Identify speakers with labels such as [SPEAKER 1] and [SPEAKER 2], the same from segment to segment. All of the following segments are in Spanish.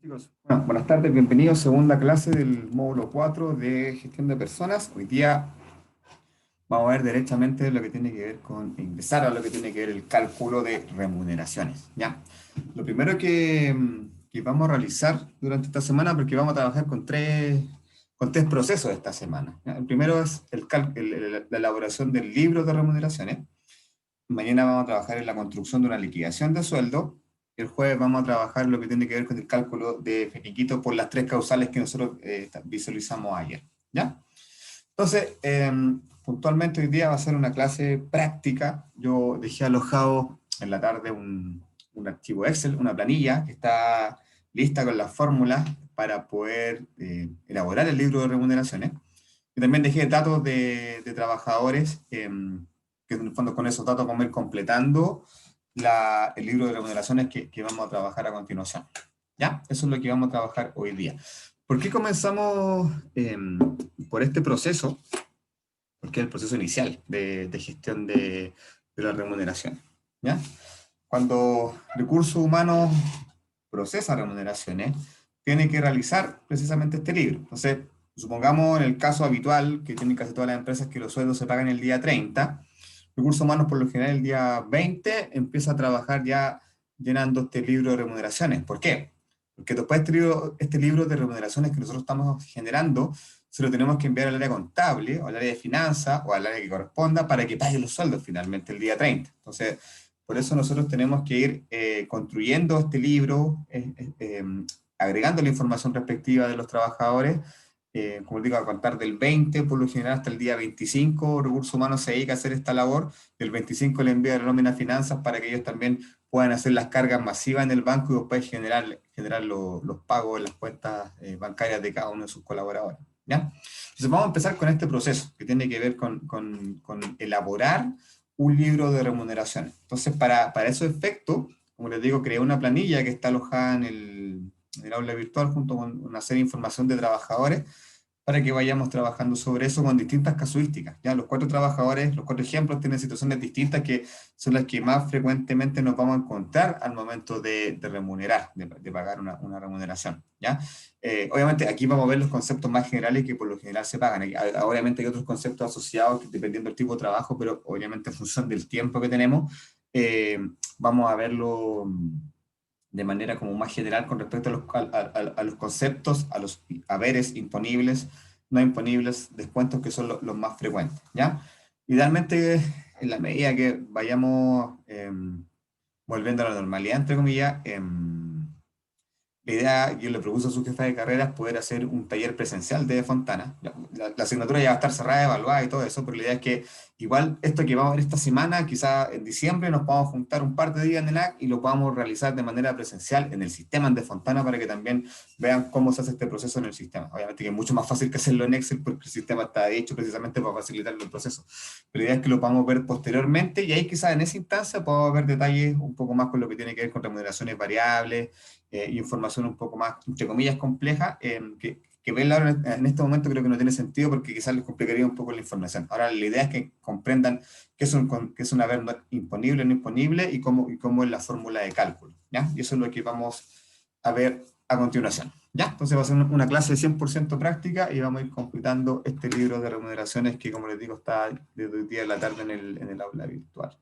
[SPEAKER 1] Chicos, bueno, buenas tardes, bienvenidos a segunda clase del módulo 4 de gestión de personas. Hoy día vamos a ver derechamente lo que tiene que ver con ingresar a lo que tiene que ver el cálculo de remuneraciones, ¿ya? Lo primero que vamos a realizar durante esta semana, porque vamos a trabajar con tres procesos esta semana, ¿ya? El primero es la elaboración del libro de remuneraciones. Mañana vamos a trabajar en la construcción de una liquidación de sueldo. El jueves vamos a trabajar lo que tiene que ver con el cálculo de finiquito por las tres causales que nosotros visualizamos ayer. ¿Ya? Entonces, puntualmente hoy día va a ser una clase práctica. Yo dejé alojado en la tarde un archivo Excel, una planilla que está lista con las fórmulas para poder elaborar el libro de remuneraciones. Y también dejé datos de trabajadores, que en el fondo con esos datos vamos a ir completando el libro de remuneraciones que vamos a trabajar a continuación. ¿Ya? Eso es lo que vamos a trabajar hoy día. ¿Por qué comenzamos por este proceso? Porque es el proceso inicial de gestión de la remuneración. ¿Ya? Cuando recursos humanos procesa remuneraciones, tiene que realizar precisamente este libro. Entonces, supongamos en el caso habitual que tienen casi todas las empresas que los sueldos se pagan el día 30, recursos humanos por lo general el día 20 empieza a trabajar ya llenando este libro de remuneraciones. ¿Por qué? Porque después este libro de remuneraciones que nosotros estamos generando, se lo tenemos que enviar al área contable, o al área de finanzas, o al área que corresponda, para que pague los sueldos finalmente el día 30. Entonces, por eso nosotros tenemos que ir construyendo este libro, agregando la información respectiva de los trabajadores, como digo, a contar del 20, por lo general hasta el día 25, Recursos Humanos se dedica a hacer esta labor, y el 25 le envía la nómina a finanzas para que ellos también puedan hacer las cargas masivas en el banco y después generar los pagos en las cuentas bancarias de cada uno de sus colaboradores. ¿Ya? Entonces vamos a empezar con este proceso que tiene que ver con elaborar un libro de remuneraciones. Entonces, para esos efectos, como les digo, creé una planilla que está alojada en el aula virtual junto con una serie de información de trabajadores para que vayamos trabajando sobre eso con distintas casuísticas. Ya los cuatro trabajadores, los cuatro ejemplos tienen situaciones distintas que son las que más frecuentemente nos vamos a encontrar al momento de remunerar, de pagar una remuneración. ¿Ya? Obviamente aquí vamos a ver los conceptos más generales que por lo general se pagan. Obviamente hay otros conceptos asociados dependiendo del tipo de trabajo, pero obviamente en función del tiempo que tenemos, eh, vamos a verlo de manera como más general con respecto a los conceptos, a los haberes imponibles, no imponibles, descuentos que son los más frecuentes, ¿ya? Idealmente, en la medida que vayamos volviendo a la normalidad, entre comillas, la idea, yo le propuse a su jefa de carrera poder hacer un taller presencial de Fontana. La asignatura ya va a estar cerrada, evaluada y todo eso, pero la idea es que igual esto que vamos a ver esta semana, quizá en diciembre nos vamos a juntar un par de días en el AC y lo podamos realizar de manera presencial en el sistema de Fontana para que también vean cómo se hace este proceso en el sistema. Obviamente que es mucho más fácil que hacerlo en Excel porque el sistema está hecho precisamente para facilitar el proceso. Pero la idea es que lo podamos ver posteriormente y ahí quizá en esa instancia podamos ver detalles un poco más con lo que tiene que ver con remuneraciones variables, información un poco más, entre comillas, compleja, que verla ahora en este momento creo que no tiene sentido porque quizás les complicaría un poco la información. Ahora la idea es que comprendan qué es un haber imponible, no imponible y cómo es la fórmula de cálculo. ¿Ya? Y eso es lo que vamos a ver a continuación. ¿Ya? Entonces va a ser una clase 100% práctica y vamos a ir completando este libro de remuneraciones que, como les digo, está desde el día de la tarde en el aula virtual.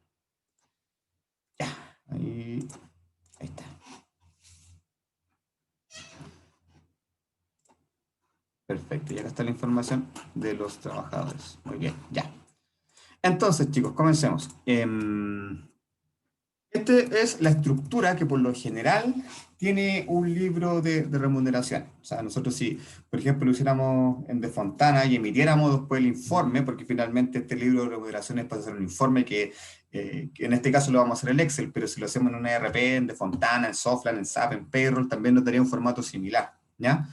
[SPEAKER 1] Ya, ahí está. Perfecto, y acá está la información de los trabajadores. Muy bien, ya. Entonces, chicos, comencemos. Esta es la estructura que por lo general tiene un libro de remuneración. O sea, nosotros si, por ejemplo, lo hiciéramos en De Fontana y emitiéramos después el informe, porque finalmente este libro de remuneraciones pasa a ser un informe que en este caso lo vamos a hacer en Excel, pero si lo hacemos en una ERP, en De Fontana, en Softland, en SAP, en Payroll, también nos daría un formato similar, ¿ya?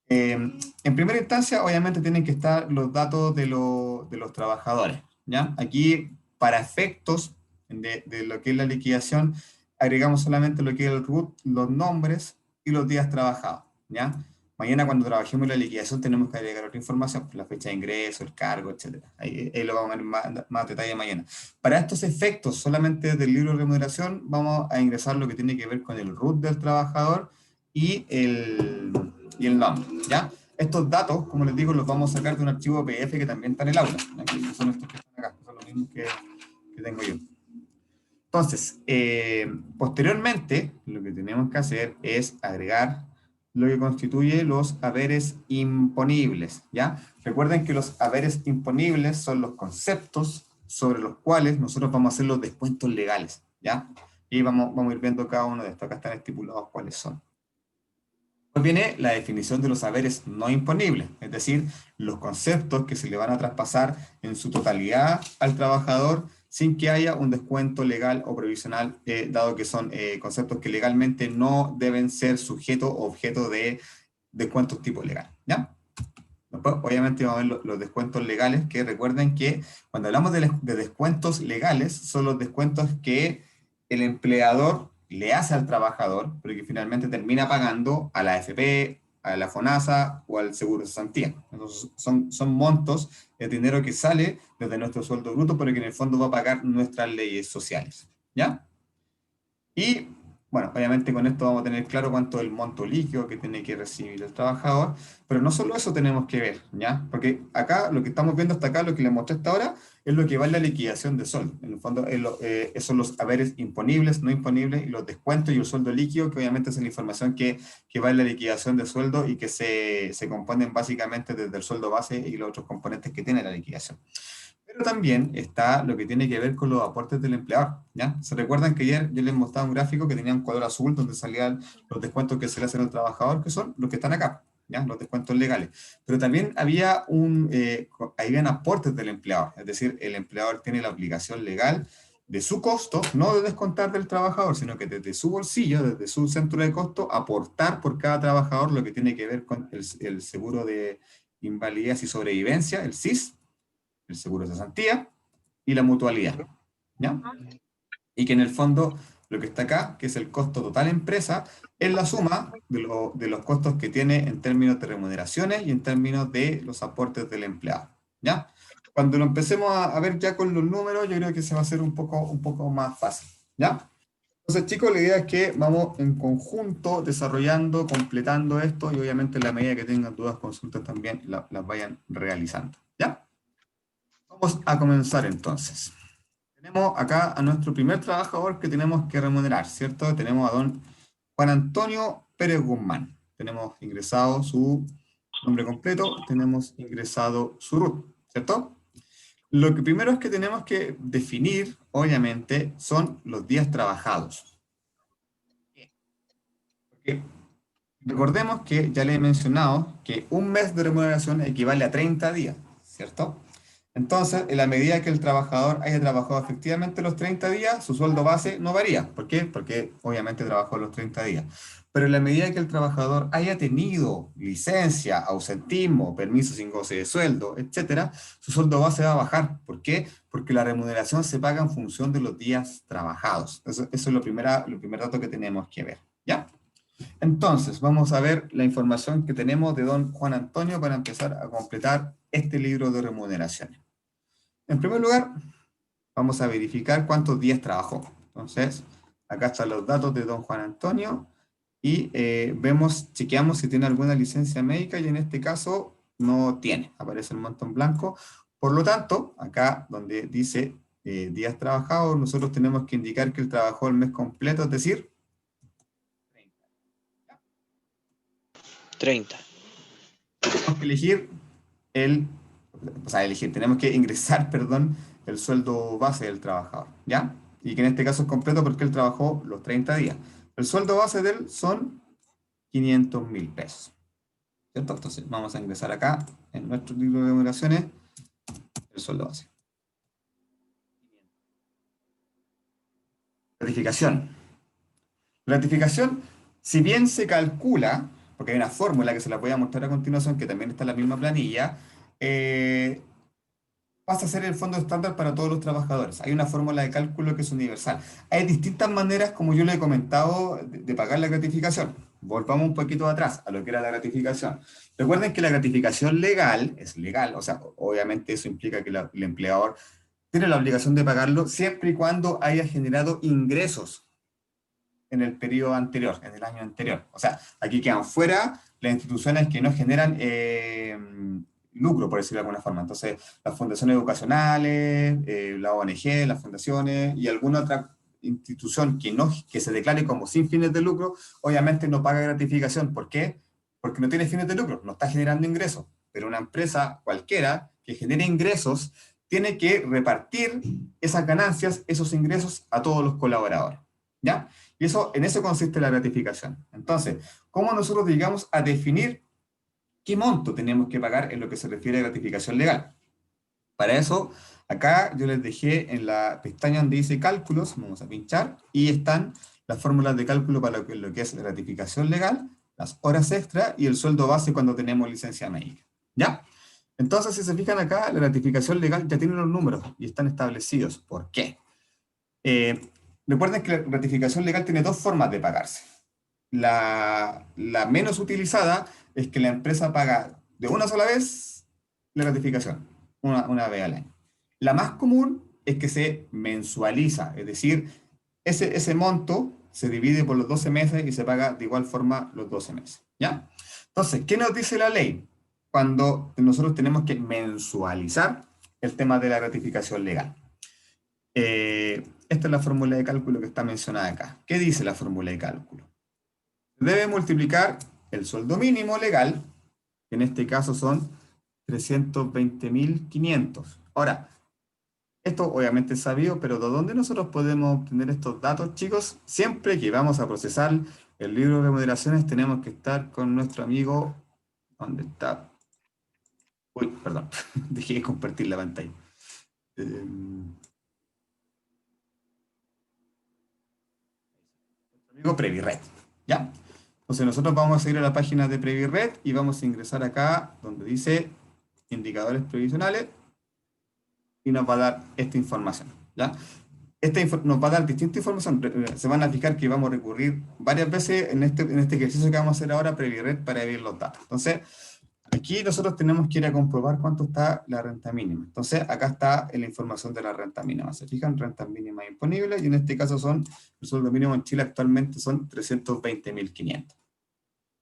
[SPEAKER 1] Eh, en primera instancia, obviamente, tienen que estar los datos de los trabajadores, ¿ya? Aquí, para efectos de lo que es la liquidación, agregamos solamente lo que es el root, los nombres y los días trabajados, ¿ya? Mañana, cuando trabajemos la liquidación, tenemos que agregar otra información, la fecha de ingreso, el cargo, etcétera. Ahí lo vamos a ver más detalle mañana. Para estos efectos, solamente del libro de remuneración, vamos a ingresar lo que tiene que ver con el root del trabajador y el nombre, ¿ya? Estos datos, como les digo, los vamos a sacar de un archivo PDF que también está en el aula, ¿ya? Que son estos que están acá, que son los mismos que tengo yo. Entonces, posteriormente, lo que tenemos que hacer es agregar lo que constituye los haberes imponibles, ¿ya? Recuerden que los haberes imponibles son los conceptos sobre los cuales nosotros vamos a hacer los descuentos legales, ¿ya? Y vamos a ir viendo cada uno de estos. Acá están estipulados cuáles son. Después viene la definición de los haberes no imponibles, es decir, los conceptos que se le van a traspasar en su totalidad al trabajador sin que haya un descuento legal o provisional, dado que son conceptos que legalmente no deben ser sujeto o objeto de descuentos tipo legal, ¿ya? Después, obviamente, vamos a ver los descuentos legales, que recuerden que cuando hablamos de descuentos legales, son los descuentos que el empleador le hace al trabajador, pero que finalmente termina pagando a la AFP, a la FONASA o al Seguro de Cesantía. Entonces, son montos de dinero que sale desde nuestro sueldo bruto, pero que en el fondo va a pagar nuestras leyes sociales, ¿ya? Y, bueno, obviamente con esto vamos a tener claro cuánto es el monto líquido que tiene que recibir el trabajador, pero no solo eso tenemos que ver, ¿ya? Porque acá, lo que estamos viendo hasta acá, lo que les mostré hasta ahora, es lo que va en la liquidación de sueldo. En el fondo, son los haberes imponibles, no imponibles, y los descuentos y el sueldo líquido, que obviamente es la información que va en la liquidación de sueldo y que se componen básicamente desde el sueldo base y los otros componentes que tiene la liquidación. Pero también está lo que tiene que ver con los aportes del empleador, ¿ya? ¿Se recuerdan que ayer yo les mostraba un gráfico que tenía un cuadro azul donde salían los descuentos que se le hacen al trabajador, que son los que están acá, ¿ya? Los descuentos legales. Pero también habían aportes del empleador, es decir, el empleador tiene la obligación legal de su costo, no de descontar del trabajador, sino que desde su bolsillo, desde su centro de costo, aportar por cada trabajador lo que tiene que ver con el seguro de invalidez y sobrevivencia, el SIS, el seguro de cesantía y la mutualidad, ¿ya? Y que en el fondo lo que está acá, que es el costo total empresa, es la suma de los costos que tiene en términos de remuneraciones y en términos de los aportes del empleado, ¿ya? Cuando lo empecemos a ver ya con los números, yo creo que se va a hacer un poco más fácil, ¿ya? Entonces, chicos, la idea es que vamos en conjunto desarrollando, completando esto y obviamente en la medida que tengan dudas, consultas también las vayan realizando, ¿ya? Vamos a comenzar entonces. Tenemos acá a nuestro primer trabajador que tenemos que remunerar, ¿cierto? Tenemos a don Juan Antonio Pérez Guzmán. Tenemos ingresado su nombre completo, tenemos ingresado su RUT, ¿cierto? Lo que primero es que tenemos que definir, obviamente, son los días trabajados. Porque recordemos que ya le he mencionado que un mes de remuneración equivale a 30 días, ¿cierto? Entonces, en la medida que el trabajador haya trabajado efectivamente los 30 días, su sueldo base no varía. ¿Por qué? Porque obviamente trabajó los 30 días. Pero en la medida que el trabajador haya tenido licencia, ausentismo, permiso sin goce de sueldo, etcétera, su sueldo base va a bajar. ¿Por qué? Porque la remuneración se paga en función de los días trabajados. Eso es lo primer dato que tenemos que ver. ¿Ya? Entonces, vamos a ver la información que tenemos de don Juan Antonio para empezar a completar este libro de remuneraciones. En primer lugar, vamos a verificar cuántos días trabajó. Entonces, acá están los datos de don Juan Antonio y chequeamos si tiene alguna licencia médica y en este caso no tiene, aparece el monto en blanco. Por lo tanto, acá donde dice días trabajados, nosotros tenemos que indicar que él trabajó el mes completo, es decir,
[SPEAKER 2] 30.
[SPEAKER 1] tenemos que elegir tenemos que ingresar, perdón, el sueldo base del trabajador, ¿ya? Y que en este caso es completo porque él trabajó los 30 días. El sueldo base de él son 500.000 pesos, ¿cierto? Entonces vamos a ingresar acá en nuestro libro de remuneraciones el sueldo base. Gratificación. Gratificación, si bien se calcula, porque hay una fórmula que se la voy a mostrar a continuación, que también está en la misma planilla, pasa a ser el fondo estándar para todos los trabajadores. Hay una fórmula de cálculo que es universal. Hay distintas maneras, como yo le he comentado, de pagar la gratificación. Volvamos un poquito atrás a lo que era la gratificación. Recuerden que la gratificación legal es legal, o sea, obviamente eso implica que el empleador tiene la obligación de pagarlo siempre y cuando haya generado ingresos. en el periodo anterior, en el año anterior. O sea, aquí quedan fuera las instituciones que no generan lucro, por decirlo de alguna forma. Entonces, las fundaciones educacionales, la ONG, las fundaciones y alguna otra institución que se declare como sin fines de lucro, obviamente no paga gratificación. ¿Por qué? Porque no tiene fines de lucro, no está generando ingresos. Pero una empresa cualquiera que genere ingresos tiene que repartir esas ganancias, esos ingresos a todos los colaboradores. ¿Ya? Y eso, en eso consiste la gratificación. Entonces, ¿cómo nosotros llegamos a definir qué monto tenemos que pagar en lo que se refiere a gratificación legal? Para eso, acá yo les dejé en la pestaña donde dice cálculos, vamos a pinchar, y están las fórmulas de cálculo para lo que es la gratificación legal, las horas extra y el sueldo base cuando tenemos licencia médica. ¿Ya? Entonces, si se fijan acá, la gratificación legal ya tiene unos números y están establecidos. ¿Por qué? Eh, Recuerden que la gratificación legal tiene dos formas de pagarse. La menos utilizada es que la empresa paga de una sola vez la gratificación, una vez al año. La más común es que se mensualiza, es decir, ese monto se divide por los 12 meses y se paga de igual forma los 12 meses. ¿Ya? Entonces, ¿qué nos dice la ley? Cuando nosotros tenemos que mensualizar el tema de la gratificación legal. Esta es la fórmula de cálculo que está mencionada acá. ¿Qué dice la fórmula de cálculo? Debe multiplicar el sueldo mínimo legal, que en este caso son 320.500. Ahora, esto obviamente es sabido, pero ¿de dónde nosotros podemos obtener estos datos, chicos? Siempre que vamos a procesar el libro de remuneraciones tenemos que estar con nuestro amigo. ¿Dónde está? Uy, perdón, dejé de compartir la pantalla. Amigo Previred, ¿ya? Entonces nosotros vamos a seguir a la página de Previred y vamos a ingresar acá donde dice indicadores previsionales y nos va a dar esta información, ¿ya? Nos va a dar distinta información. Se van a fijar que vamos a recurrir varias veces en este ejercicio que vamos a hacer ahora, Previred, para ver los datos. Entonces, aquí nosotros tenemos que ir a comprobar cuánto está la renta mínima. Entonces, acá está la información de la renta mínima. ¿Se fijan? Rentas mínimas disponibles, y en este caso el sueldo mínimo en Chile actualmente son 320.500.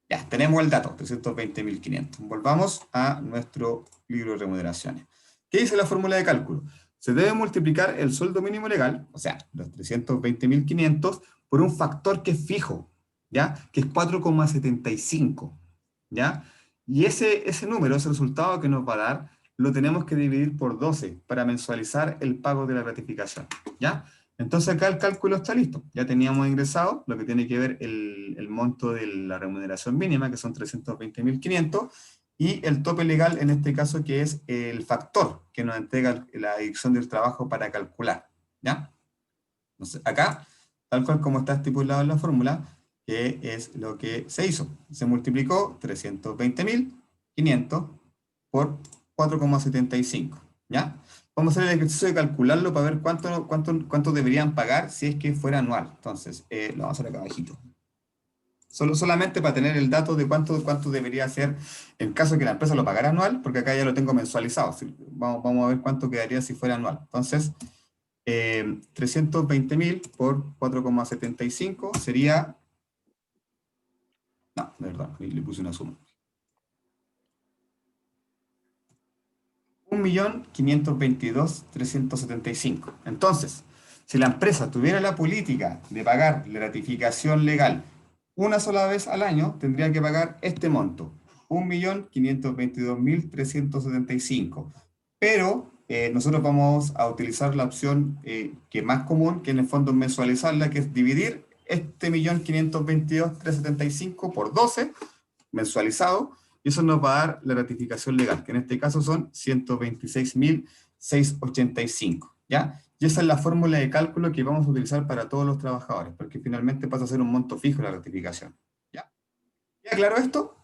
[SPEAKER 1] Ya, tenemos el dato, 320.500. Volvamos a nuestro libro de remuneraciones. ¿Qué dice la fórmula de cálculo? Se debe multiplicar el sueldo mínimo legal, o sea, los 320.500, por un factor que es fijo, ¿ya? Que es 4,75, ¿ya? Y ese número, ese resultado que nos va a dar, lo tenemos que dividir por 12 para mensualizar el pago de la gratificación, ¿ya? Entonces acá el cálculo está listo. Ya teníamos ingresado lo que tiene que ver el monto de la remuneración mínima, que son 320.500, y el tope legal en este caso, que es el factor que nos entrega la Dirección del Trabajo para calcular, ¿ya? Entonces acá, tal cual como está estipulado en la fórmula, que es lo que se hizo. Se multiplicó 320.500 por 4,75, ¿ya? Vamos a hacer el ejercicio de calcularlo para ver cuánto deberían pagar si es que fuera anual. Entonces, lo vamos a hacer acá abajito. Solamente para tener el dato de cuánto debería ser en caso de que la empresa lo pagara anual, porque acá ya lo tengo mensualizado. Vamos a ver cuánto quedaría si fuera anual. Entonces, 320.000 por 4,75 sería... No, de verdad, le puse una suma. 1.522.375. Entonces, si la empresa tuviera la política de pagar la gratificación legal una sola vez al año, tendría que pagar este monto, 1.522.375. Pero nosotros vamos a utilizar la opción que es más común, que en el fondo es mensualizarla, que es dividir este 1.522.375 por 12, mensualizado, y eso nos va a dar la gratificación legal, que en este caso son 126.685, ¿ya? Y esa es la fórmula de cálculo que vamos a utilizar para todos los trabajadores, porque finalmente pasa a ser un monto fijo la gratificación, ¿ya? ¿Queda claro esto?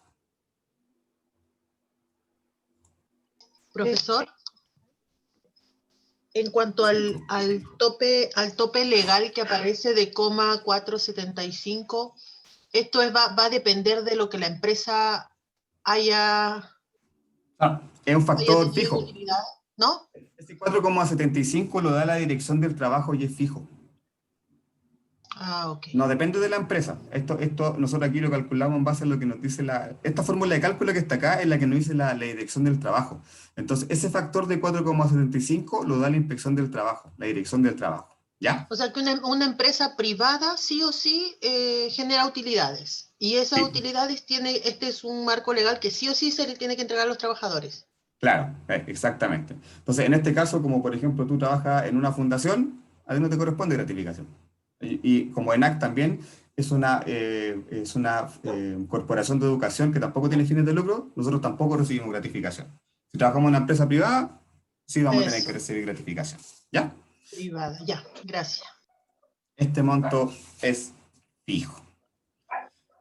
[SPEAKER 2] Profesor, en cuanto al tope legal que aparece de 475, esto va a depender de lo que la empresa haya
[SPEAKER 1] Es un factor
[SPEAKER 2] tenido
[SPEAKER 1] fijo.
[SPEAKER 2] utilidad, ¿no?
[SPEAKER 1] Este 4,75 lo da la Dirección del Trabajo y es fijo.
[SPEAKER 2] Ah, ok.
[SPEAKER 1] No depende de la empresa. Esto nosotros aquí lo calculamos en base a lo que nos dice esta fórmula de cálculo que está acá es la que nos dice la Dirección del Trabajo. Entonces, ese factor de 4,75 lo da la Inspección del Trabajo, la Dirección del Trabajo. ¿Ya?
[SPEAKER 2] O sea que una empresa privada sí o sí genera utilidades. Y esas
[SPEAKER 1] Sí,
[SPEAKER 2] utilidades este es un marco legal que sí o sí se le tiene que entregar a los trabajadores.
[SPEAKER 1] claro, exactamente. Entonces, en este caso, como por ejemplo tú trabajas en una fundación, a ti no te corresponde gratificación. Y como ENAC también es una corporación de educación que tampoco tiene fines de lucro, nosotros tampoco recibimos gratificación. Si trabajamos en una empresa privada, sí vamos a tener que
[SPEAKER 2] Eso,
[SPEAKER 1] recibir gratificación. ¿Ya?
[SPEAKER 2] privada. Ya, gracias.
[SPEAKER 1] Este monto es fijo.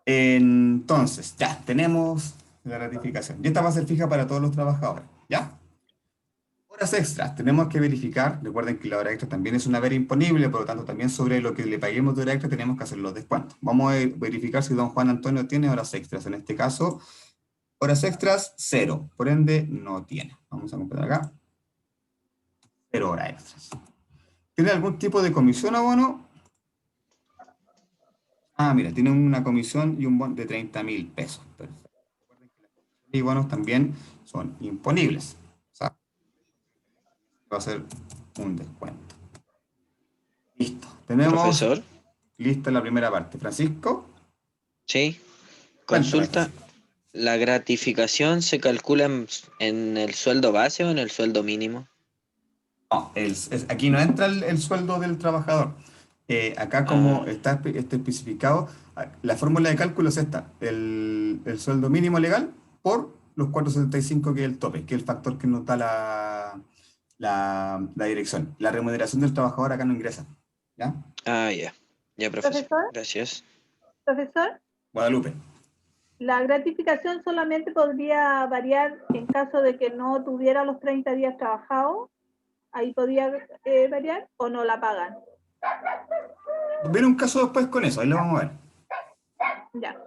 [SPEAKER 1] Entonces, ya, tenemos la gratificación. Y esta va a ser fija para todos los trabajadores. ¿Ya? Horas extras, tenemos que verificar, recuerden que la hora extra también es una vera imponible, por lo tanto también sobre lo que le paguemos de hora extra tenemos que hacer los descuentos. Vamos a verificar si don Juan Antonio tiene horas extras. En este caso, horas extras, cero. Por ende, no tiene. Vamos a completar acá, cero horas extras. ¿Tiene algún tipo de comisión o bono? Ah, mira, tiene una comisión y un bono de 30.000 pesos. Perfecto. Recuerden que las comisiones y bonos también son imponibles. O sea, va a ser un descuento. Listo. Tenemos
[SPEAKER 3] Profesor,
[SPEAKER 1] lista la primera parte. Francisco,
[SPEAKER 3] sí,
[SPEAKER 1] cuéntame,
[SPEAKER 3] consulta.
[SPEAKER 1] Francisco.
[SPEAKER 3] ¿La gratificación se calcula en el sueldo base o en el sueldo mínimo?
[SPEAKER 1] No, aquí no entra el sueldo del trabajador. Acá como
[SPEAKER 3] Ah,
[SPEAKER 1] está especificado, la fórmula de cálculo es esta, el sueldo mínimo legal por los 4,75 que es el tope, que es el factor que nos da la dirección. La remuneración del trabajador acá no ingresa. ¿Ya?
[SPEAKER 3] ya. Ya, profesor.
[SPEAKER 4] Profesor,
[SPEAKER 3] Gracias.
[SPEAKER 4] profesor,
[SPEAKER 1] Guadalupe.
[SPEAKER 4] la gratificación solamente podría variar en caso de que no tuviera los 30 días trabajados. Ahí podría variar o no la pagan.
[SPEAKER 1] Viene un caso después con eso, ahí lo vamos a ver.
[SPEAKER 4] Ya.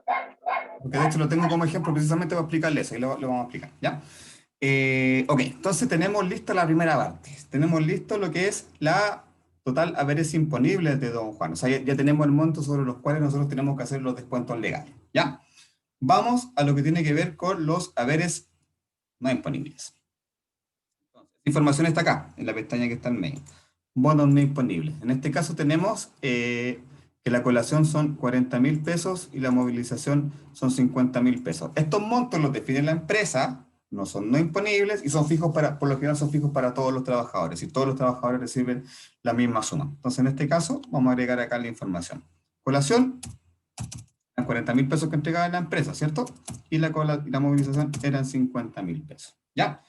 [SPEAKER 1] Porque de hecho lo tengo como ejemplo precisamente para explicarle eso, ahí lo vamos a explicar, ¿ya? Ok, entonces tenemos lista la primera parte. Tenemos listo lo que es la total haberes imponibles de don Juan. O sea, ya tenemos el monto sobre los cuales nosotros tenemos que hacer los descuentos legales, ¿ya? Vamos a lo que tiene que ver con los haberes no imponibles. Entonces, esta información está acá, en la pestaña que está en medio. Bonos no imponibles. En este caso tenemos que la colación son 40.000 pesos y la movilización son 50.000 pesos. Estos montos los define la empresa, no son no imponibles y son fijos por lo general son fijos para todos los trabajadores y todos los trabajadores reciben la misma suma. Entonces en este caso vamos a agregar acá la información. Colación, eran 40.000 pesos que entregaba la empresa, ¿cierto? Y la movilización eran 50.000 pesos. ¿Ya?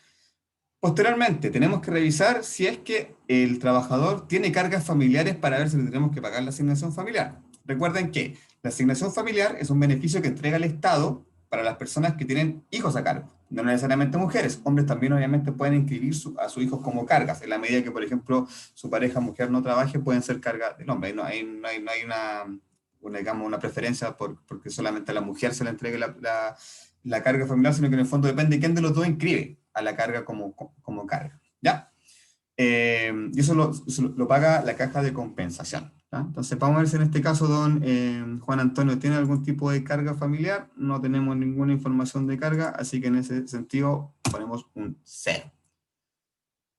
[SPEAKER 1] Posteriormente, tenemos que revisar si es que el trabajador tiene cargas familiares para ver si le tenemos que pagar la asignación familiar. Recuerden que la asignación familiar es un beneficio que entrega el Estado para las personas que tienen hijos a cargo, no necesariamente mujeres. Hombres también obviamente pueden inscribir a sus hijos como cargas. En la medida que, por ejemplo, su pareja mujer no trabaje, pueden ser cargas del hombre. No hay digamos, una preferencia porque solamente a la mujer se le entregue la carga familiar, sino que en el fondo depende de quién de los dos inscribe a la carga como carga, ¿ya? Y eso lo paga la caja de compensación, ¿ya? Entonces, vamos a ver si en este caso don Juan Antonio tiene algún tipo de carga familiar. No tenemos ninguna información de carga, así que en ese sentido ponemos un 0.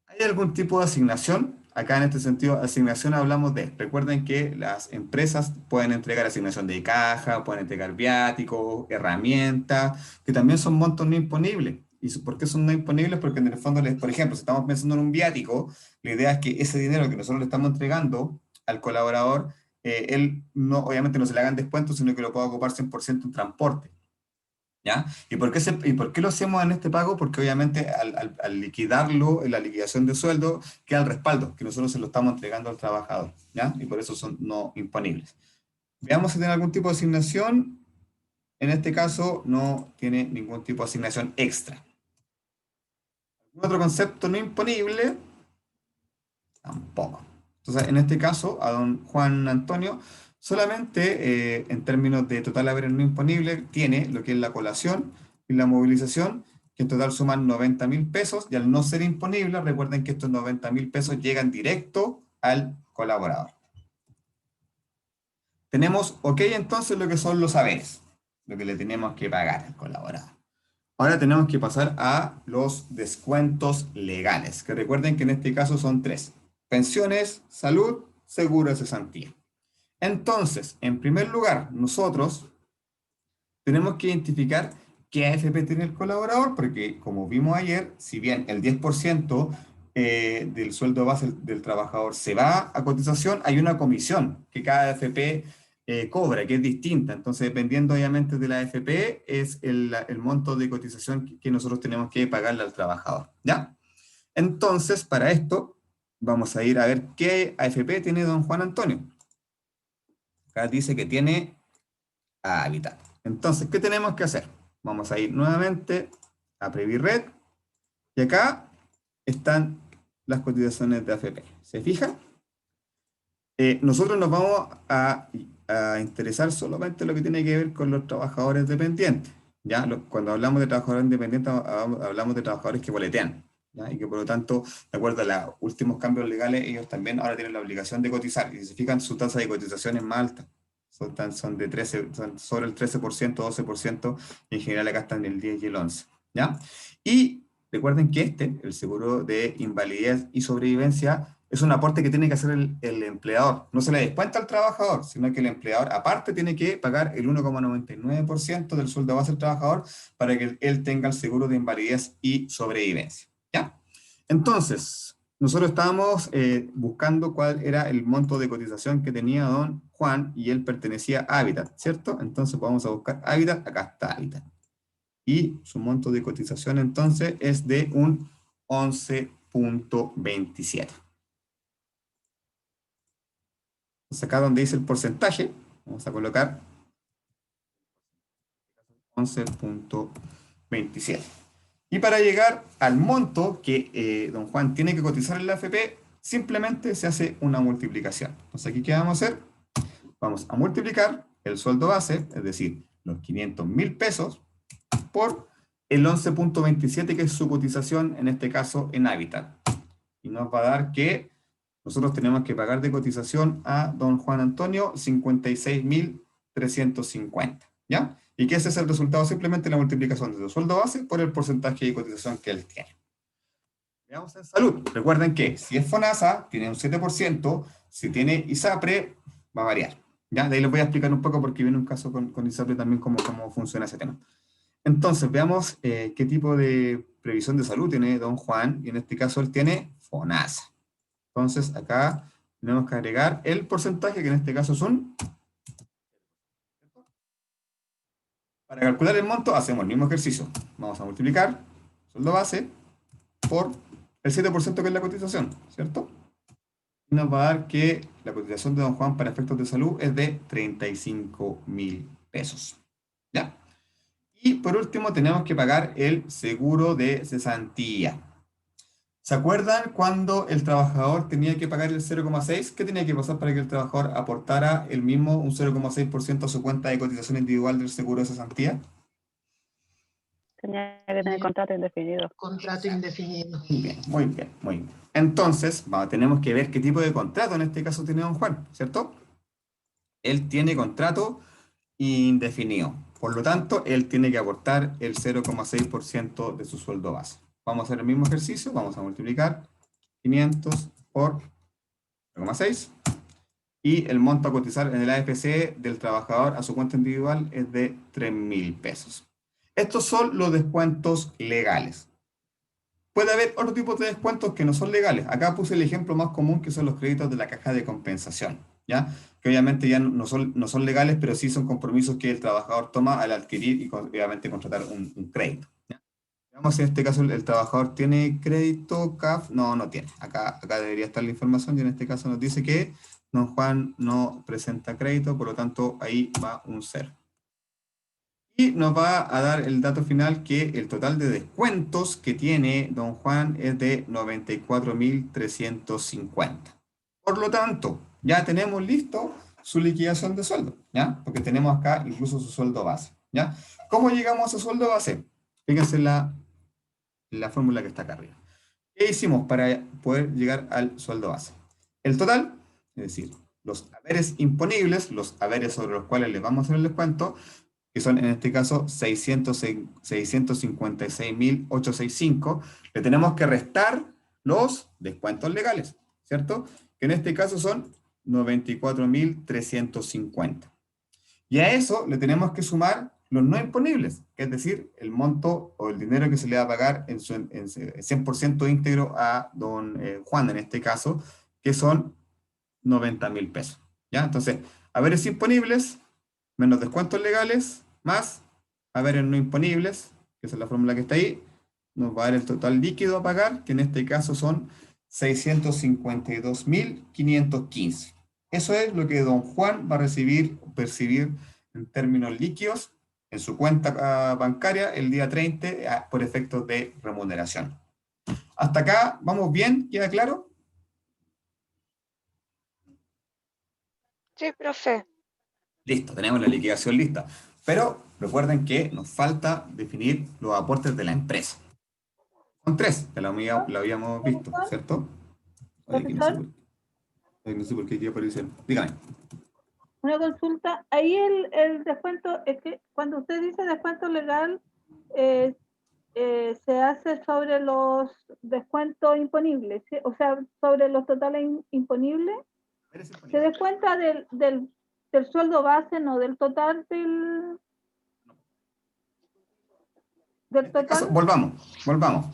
[SPEAKER 1] ¿Hay algún tipo de asignación? Acá en este sentido, asignación hablamos recuerden que las empresas pueden entregar asignación de caja, pueden entregar viáticos, herramientas, que también son montos no imponibles. ¿Y por qué son no imponibles? Porque en el fondo, por ejemplo, si estamos pensando en un viático, la idea es que ese dinero que nosotros le estamos entregando al colaborador, él no, obviamente no se le hagan descuentos, sino que lo pueda ocupar 100% en transporte. ¿Ya? ¿Y por qué lo hacemos en este pago? Porque obviamente al liquidarlo, en la liquidación de sueldo, queda el respaldo, que nosotros se lo estamos entregando al trabajador, ¿ya? Y por eso son no imponibles. Veamos si tiene algún tipo de asignación. En este caso, no tiene ningún tipo de asignación extra. ¿Algún otro concepto no imponible? Tampoco. Entonces, en este caso, a don Juan Antonio, solamente en términos de total haber no imponible, tiene lo que es la colación y la movilización, que en total suman 90.000 pesos, y al no ser imponible, recuerden que estos 90.000 pesos llegan directo al colaborador. Tenemos, ok, entonces lo que son los haberes, lo que le tenemos que pagar al colaborador. Ahora tenemos que pasar a los descuentos legales, que recuerden que en este caso son 3. Pensiones, salud, seguro de cesantía. Entonces, en primer lugar, nosotros tenemos que identificar qué AFP tiene el colaborador, porque como vimos ayer, si bien el 10% del sueldo base del trabajador se va a cotización, hay una comisión que cada AFP cobra, que es distinta. Entonces, dependiendo obviamente de la AFP, es el monto de cotización que nosotros tenemos que pagarle al trabajador, ¿ya? Entonces, para esto, vamos a ir a ver qué AFP tiene don Juan Antonio. Acá dice que tiene Habitat. Entonces, ¿qué tenemos que hacer? Vamos a ir nuevamente a Previred y acá están las cotizaciones de AFP. ¿Se fijan? Nosotros nos vamos a interesar solamente lo que tiene que ver con los trabajadores dependientes. ¿Ya? Cuando hablamos de trabajadores independientes, hablamos de trabajadores que boletean, ¿ya? Y que por lo tanto, de acuerdo a los últimos cambios legales, ellos también ahora tienen la obligación de cotizar. Y si se fijan, su tasa de cotización es más alta. Son de 13, son sobre el 13%, 12%, y en general acá están el 10 y el 11. ¿Ya? Y recuerden que el seguro de invalidez y sobrevivencia, es un aporte que tiene que hacer el empleador. No se le descuenta al trabajador, sino que el empleador aparte tiene que pagar el 1,99% del sueldo base del trabajador para que él tenga el seguro de invalidez y sobrevivencia. ¿Ya? Entonces, nosotros estábamos buscando cuál era el monto de cotización que tenía don Juan y él pertenecía a Habitat, ¿cierto? Entonces vamos a buscar Habitat, acá está Habitat. Y su monto de cotización entonces es de un 11.27. Entonces acá donde dice el porcentaje, vamos a colocar 11.27. Y para llegar al monto que don Juan tiene que cotizar en la AFP, simplemente se hace una multiplicación. Entonces aquí, ¿qué vamos a hacer? Vamos a multiplicar el sueldo base, es decir, los 500.000 pesos, por el 11.27, que es su cotización, en este caso, en Habitat. Y nos va a dar que nosotros tenemos que pagar de cotización a don Juan Antonio 56.350, ¿ya? Y que ese es el resultado, simplemente la multiplicación de su sueldo base por el porcentaje de cotización que él tiene. Veamos en salud. Recuerden que si es FONASA, tiene un 7%, si tiene ISAPRE, va a variar. ¿Ya? De ahí les voy a explicar un poco porque viene un caso con ISAPRE también cómo funciona ese tema. Entonces, veamos qué tipo de previsión de salud tiene don Juan, y en este caso él tiene FONASA. Entonces, acá tenemos que agregar el porcentaje, que en este caso es un... Para calcular el monto, hacemos el mismo ejercicio. Vamos a multiplicar sueldo base por el 7% que es la cotización, ¿cierto? Y nos va a dar que la cotización de don Juan para efectos de salud es de 35.000 pesos. ¿Ya? Y por último tenemos que pagar el seguro de cesantía. ¿Se acuerdan cuando el trabajador tenía que pagar el 0,6? ¿Qué tenía que pasar para que el trabajador aportara el mismo, un 0,6% a su cuenta de cotización individual del seguro de cesantía?
[SPEAKER 5] Tenía que tener contrato indefinido.
[SPEAKER 2] Contrato indefinido.
[SPEAKER 1] Muy bien, muy bien, muy bien. Entonces, tenemos que ver qué tipo de contrato en este caso tiene don Juan, ¿cierto? Él tiene contrato indefinido. Por lo tanto, él tiene que aportar el 0,6% de su sueldo base. Vamos a hacer el mismo ejercicio, vamos a multiplicar 500 por 0,6 y el monto a cotizar en el AFP del trabajador a su cuenta individual es de 3.000 pesos. Estos son los descuentos legales. Puede haber otro tipo de descuentos que no son legales. Acá puse el ejemplo más común, que son los créditos de la caja de compensación, ¿ya? Que obviamente ya no son legales, pero sí son compromisos que el trabajador toma al adquirir y obviamente contratar un crédito, ¿ya? Veamos si en este caso el trabajador tiene crédito CAF. No, no tiene. Acá debería estar la información y en este caso nos dice que don Juan no presenta crédito, por lo tanto ahí va un 0. Y nos va a dar el dato final que el total de descuentos que tiene don Juan es de 94.350. Por lo tanto, ya tenemos listo su liquidación de sueldo, ¿ya? Porque tenemos acá incluso su sueldo base, ¿ya? ¿Cómo llegamos a su sueldo base? Fíjense la fórmula que está acá arriba. ¿Qué hicimos para poder llegar al sueldo base? El total, es decir, los haberes imponibles, los haberes sobre los cuales les vamos a hacer el descuento, que son en este caso 656.865, le tenemos que restar los descuentos legales, ¿cierto? Que en este caso son 94.350. Y a eso le tenemos que sumar los no imponibles, que es decir, el monto o el dinero que se le va a pagar en 100% íntegro a don Juan, en este caso, que son 90.000 pesos. ¿Ya? Entonces, haberes imponibles, menos descuentos legales, más haberes no imponibles, que esa es la fórmula que está ahí, nos va a dar el total líquido a pagar, que en este caso son 652.515. Eso es lo que don Juan va a percibir en términos líquidos en su cuenta bancaria el día 30 por efectos de remuneración. ¿Hasta acá vamos bien? ¿Queda claro?
[SPEAKER 6] Sí, profe.
[SPEAKER 1] Listo, tenemos la liquidación lista. Pero recuerden que nos falta definir los aportes de la empresa. Son 3, que lo habíamos visto, ¿cierto? Ay,
[SPEAKER 4] Profesor,
[SPEAKER 1] no sé por qué aquí apareció. Dígame.
[SPEAKER 4] una consulta. Ahí el descuento, es que cuando usted dice descuento legal, se hace sobre los descuentos imponibles, ¿sí? O sea, sobre los totales imponibles. ¿Se descuenta del sueldo base, no del total del total?
[SPEAKER 1] Volvamos.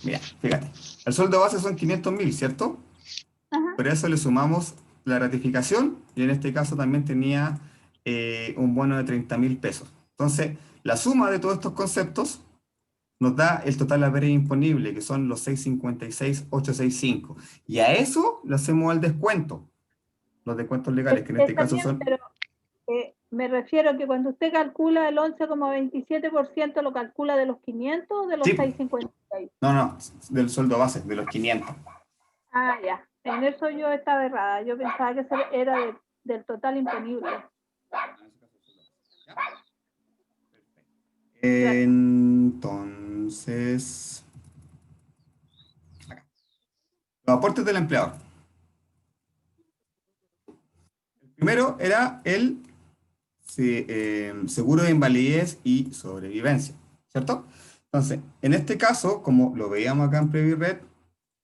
[SPEAKER 1] Mira, fíjate. El sueldo base son 500.000, ¿cierto?
[SPEAKER 4] Ajá.
[SPEAKER 1] Por eso le sumamos la ratificación y en este caso también tenía un bono de 30.000 pesos. Entonces, la suma de todos estos conceptos nos da el total haber imponible, que son los 656.865. Y a eso le hacemos el descuento. Los descuentos legales, que en este
[SPEAKER 4] Está
[SPEAKER 1] caso
[SPEAKER 4] bien,
[SPEAKER 1] son...
[SPEAKER 4] pero me refiero a que cuando usted calcula el 11,27%, ¿lo calcula de los 500 o de los
[SPEAKER 1] Sí.
[SPEAKER 4] 656?
[SPEAKER 1] No, del sueldo base, de los 500.
[SPEAKER 4] Ah, ya. En eso yo estaba errada. Yo pensaba que era del total imponible.
[SPEAKER 1] Entonces, acá. Los aportes del empleador. El primero era el seguro de invalidez y sobrevivencia, ¿cierto? Entonces, en este caso, como lo veíamos acá en Previred,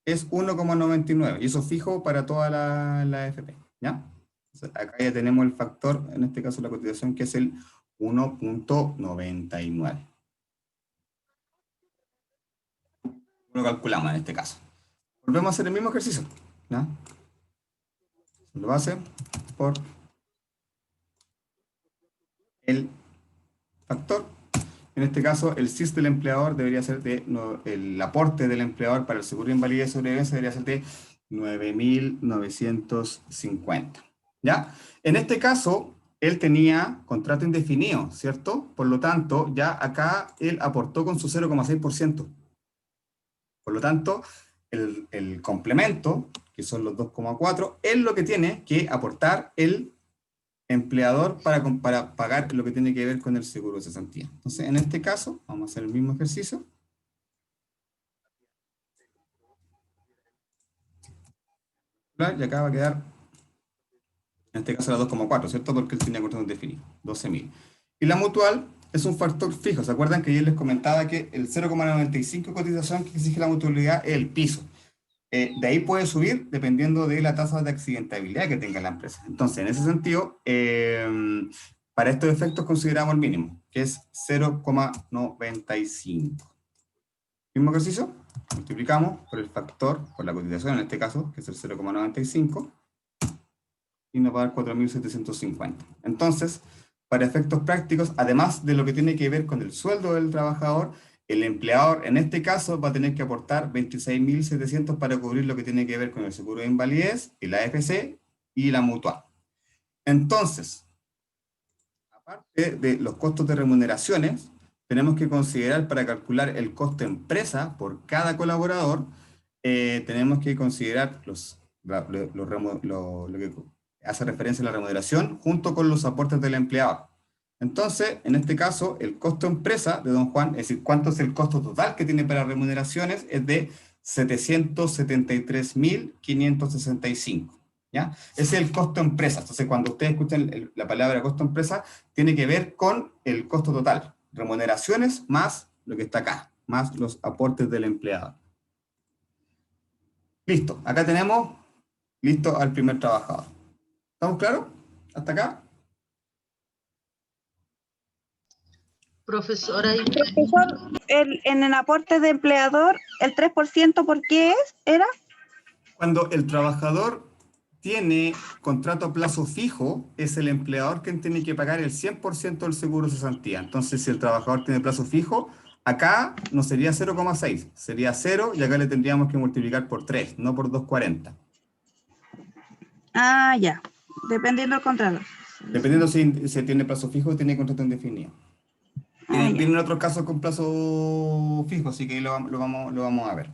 [SPEAKER 1] es 1,99 y eso fijo para toda la AFP, ¿ya? Entonces, acá ya tenemos el factor, en este caso la cotización, que es el 1,99. Lo calculamos en este caso. Volvemos a hacer el mismo ejercicio, ¿ya? Lo base por el factor. En este caso, el CIS del empleador debería ser el aporte del empleador para el seguro de invalidez y sobrevivencia debería ser de 9.950. ¿Ya? En este caso, él tenía contrato indefinido, ¿cierto? Por lo tanto, ya acá él aportó con su 0,6%. Por lo tanto, el complemento, que son los 2,4, es lo que tiene que aportar el empleador para pagar lo que tiene que ver con el seguro de cesantía. Entonces, en este caso, vamos a hacer el mismo ejercicio. Y acá va a quedar, en este caso era 2,4, ¿cierto? Porque él tenía contrato indefinido, 12.000. Y la mutual es un factor fijo. ¿Se acuerdan que yo les comentaba que el 0,95 de cotización que exige la mutualidad es el piso? De ahí puede subir dependiendo de la tasa de accidentabilidad que tenga la empresa. Entonces, en ese sentido, para estos efectos consideramos el mínimo, que es 0,95. Mismo ejercicio, multiplicamos por el factor, por la cotización en este caso, que es el 0,95, y nos va a dar 4.750. Entonces, para efectos prácticos, además de lo que tiene que ver con el sueldo del trabajador, el empleador, en este caso, va a tener que aportar 26.700 para cubrir lo que tiene que ver con el seguro de invalidez, el AFC y la mutual. Entonces, aparte de los costos de remuneraciones, tenemos que considerar para calcular el costo empresa por cada colaborador, tenemos que considerar lo que hace referencia a la remuneración junto con los aportes del empleador. Entonces, en este caso, el costo empresa de don Juan, es decir, cuánto es el costo total que tiene para remuneraciones, es de 773.565. ¿ya? Ese es el costo empresa. Entonces, cuando ustedes escuchan la palabra costo empresa, tiene que ver con el costo total. Remuneraciones más lo que está acá, más los aportes del empleado. Listo, acá tenemos listo al primer trabajador. ¿Estamos claros? ¿Hasta acá?
[SPEAKER 2] Profesora,
[SPEAKER 7] Profesor, en el aporte de empleador, el 3%, ¿por qué era?
[SPEAKER 1] Cuando el trabajador tiene contrato a plazo fijo, es el empleador quien tiene que pagar el 100% del seguro de cesantía. Entonces, si el trabajador tiene plazo fijo, acá no sería 0,6, sería 0 y acá le tendríamos que multiplicar por 3, no por 2,40.
[SPEAKER 7] Ah, ya. Dependiendo del contrato.
[SPEAKER 1] Dependiendo si tiene plazo fijo o tiene contrato indefinido.
[SPEAKER 7] Ah, ya.
[SPEAKER 1] Vienen otros casos con plazo fijo, así que lo vamos a ver.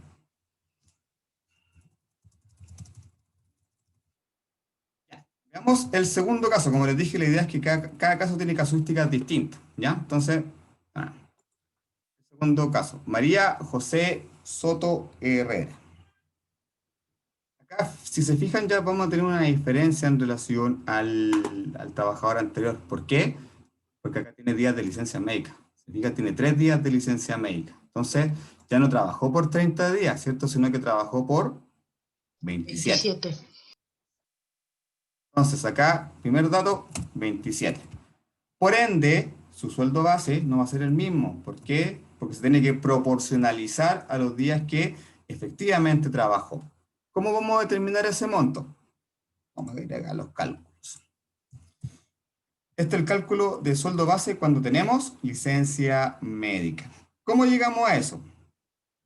[SPEAKER 1] Veamos el segundo caso. Como les dije, la idea es que cada caso tiene casuísticas distintas, ¿ya? Entonces, segundo caso. María José Soto Herrera. Acá, si se fijan, ya vamos a tener una diferencia en relación al trabajador anterior. ¿Por qué? Porque acá tiene días de licencia médica. Se fija, tiene 3 días de licencia médica. Entonces, ya no trabajó por 30 días, ¿cierto? Sino que trabajó por 27.
[SPEAKER 2] 27.
[SPEAKER 1] Entonces, acá, primer dato, 27. Por ende, su sueldo base no va a ser el mismo. ¿Por qué? Porque se tiene que proporcionalizar a los días que efectivamente trabajó. ¿Cómo vamos a determinar ese monto? Vamos a ir acá a los cálculos. Este es el cálculo de sueldo base cuando tenemos licencia médica. ¿Cómo llegamos a eso?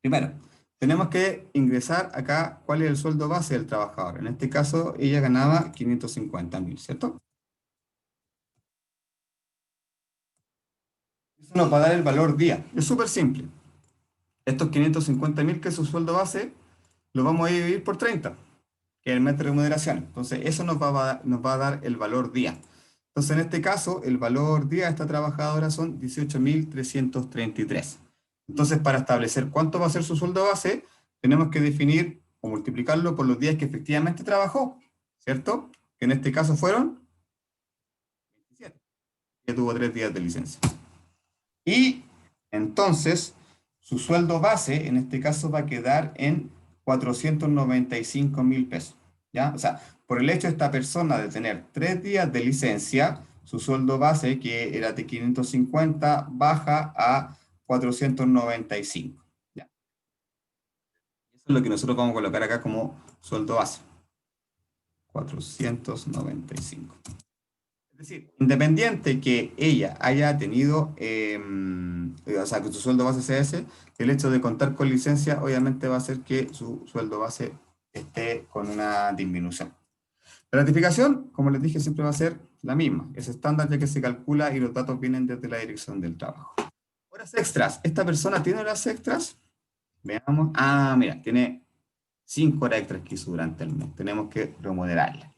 [SPEAKER 1] Primero, tenemos que ingresar acá cuál es el sueldo base del trabajador. En este caso, ella ganaba 550.000, ¿cierto? Eso nos va a dar el valor día. Es súper simple. Estos 550.000 que es su sueldo base, lo vamos a dividir por 30, que es el mes de remuneración. Entonces, eso nos va a dar el valor día. Entonces, en este caso, el valor día de esta trabajadora son 18.333. Entonces, para establecer cuánto va a ser su sueldo base, tenemos que definir o multiplicarlo por los días que efectivamente trabajó, ¿cierto? Que en este caso fueron 27. Ya tuvo 3 días de licencia. Y entonces, su sueldo base, en este caso, va a quedar en 495.000 pesos. ¿Ya? O sea, por el hecho de esta persona de tener 3 días de licencia, su sueldo base, que era de 550, baja a 495. ¿Ya? Eso es lo que nosotros vamos a colocar acá como sueldo base. 495. Es decir, independiente que ella haya tenido, o sea, que su sueldo base sea ese, el hecho de contar con licencia obviamente va a hacer que su sueldo base esté con una disminución. La ratificación, como les dije, siempre va a ser la misma. Es estándar ya que se calcula y los datos vienen desde la dirección del trabajo. Horas extras. ¿Esta persona tiene horas extras? Veamos. Ah, mira, tiene 5 horas extras que hizo durante el mes. Tenemos que remunerarla.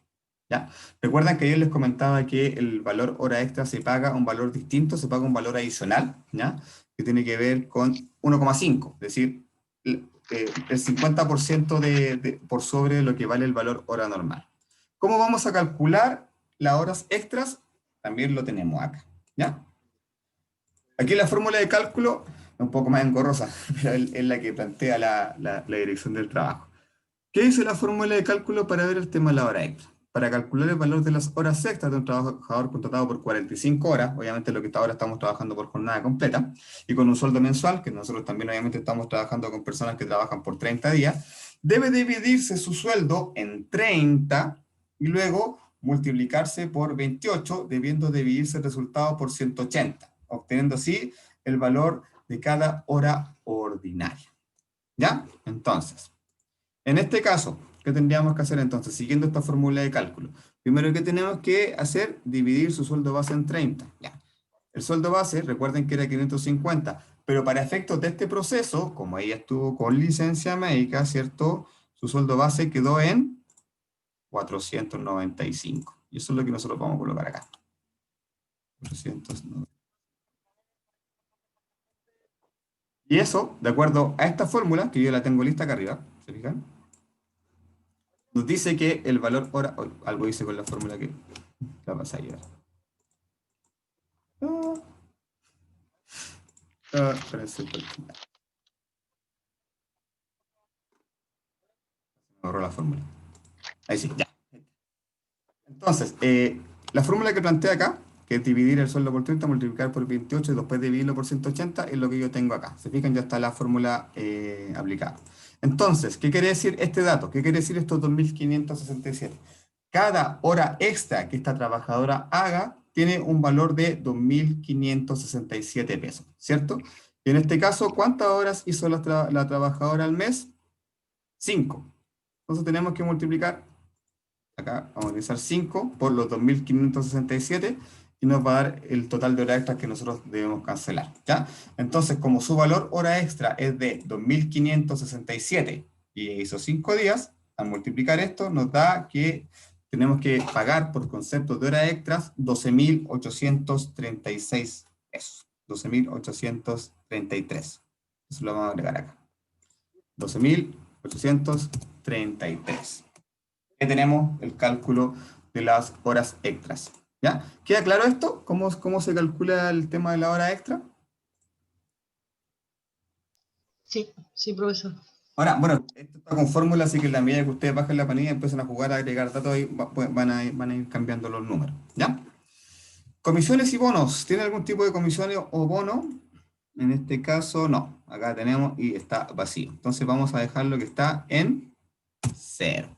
[SPEAKER 1] ¿Ya? Recuerdan que ayer les comentaba que el valor hora extra se paga un valor distinto, se paga un valor adicional, ¿ya? Que tiene que ver con 1,5, es decir, el 50% por sobre lo que vale el valor hora normal. ¿Cómo vamos a calcular las horas extras? También lo tenemos acá, ¿ya? Aquí la fórmula de cálculo es un poco más engorrosa, pero es la que plantea la dirección del trabajo. ¿Qué dice la fórmula de cálculo para ver el tema de la hora extra? Para calcular el valor de las horas extras de un trabajador contratado por 45 horas, obviamente lo que ahora estamos trabajando por jornada completa, y con un sueldo mensual, que nosotros también obviamente estamos trabajando con personas que trabajan por 30 días, debe dividirse su sueldo en 30 y luego multiplicarse por 28, debiendo dividirse el resultado por 180, obteniendo así el valor de cada hora ordinaria. ¿Ya? Entonces, en este caso, ¿qué tendríamos que hacer entonces? Siguiendo esta fórmula de cálculo. Primero que tenemos que hacer, dividir su sueldo base en 30. Ya. El sueldo base, recuerden que era 550, pero para efectos de este proceso, como ella estuvo con licencia médica, ¿cierto? Su sueldo base quedó en 495. Y eso es lo que nosotros vamos a colocar acá. 490. Y eso, de acuerdo a esta fórmula, que yo la tengo lista acá arriba, ¿se fijan? nos dice que el valor hora... Oh, algo hice con la fórmula que la vas a llevar. Espérense, me borró la fórmula. Ahí sí, ya. Entonces, la fórmula que plantea acá, que es dividir el sueldo por 30, multiplicar por 28 y después dividirlo por 180, es lo que yo tengo acá. Se fijan, ya está la fórmula aplicada. Entonces, ¿qué quiere decir este dato? ¿Qué quiere decir estos 2.567? Cada hora extra que esta trabajadora haga tiene un valor de 2.567 pesos, ¿cierto? Y en este caso, ¿cuántas horas hizo la trabajadora al mes? 5. Entonces tenemos que multiplicar, acá vamos a utilizar 5 por los 2.567 y nos va a dar el total de horas extras que nosotros debemos cancelar, ¿ya? Entonces, como su valor hora extra es de 2.567 y hizo 5 días, al multiplicar esto nos da que tenemos que pagar por concepto de horas extras 12.836 pesos. 12.833. Eso lo vamos a agregar acá. 12.833. Ya tenemos el cálculo de las horas extras. ¿Ya? ¿Queda claro esto? ¿Cómo se calcula el tema de la hora extra?
[SPEAKER 2] Sí, sí, profesor.
[SPEAKER 1] Ahora, bueno, esto está con fórmula, así que en la medida que ustedes bajen la planilla, empiezan a jugar, a agregar datos, y van a ir cambiando los números. ¿Ya? Comisiones y bonos. ¿Tiene algún tipo de comisiones o bono? En este caso, no. Acá tenemos y está vacío. Entonces vamos a dejarlo que está en 0.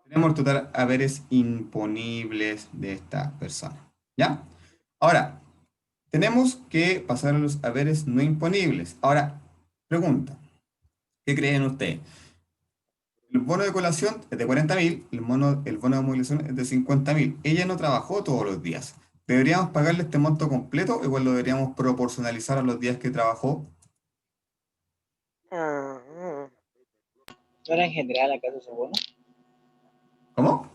[SPEAKER 1] Tenemos el total haberes imponibles de esta persona. ¿Ya? Ahora, tenemos que pasar a los haberes no imponibles. Ahora, pregunta. ¿Qué creen ustedes? El bono de colación es de 40.000, el bono de movilización es de 50.000. Ella no trabajó todos los días. ¿Deberíamos pagarle este monto completo o igual lo deberíamos proporcionalizar a los días que trabajó?
[SPEAKER 3] ¿No era en general acaso ese bono?
[SPEAKER 1] ¿Cómo?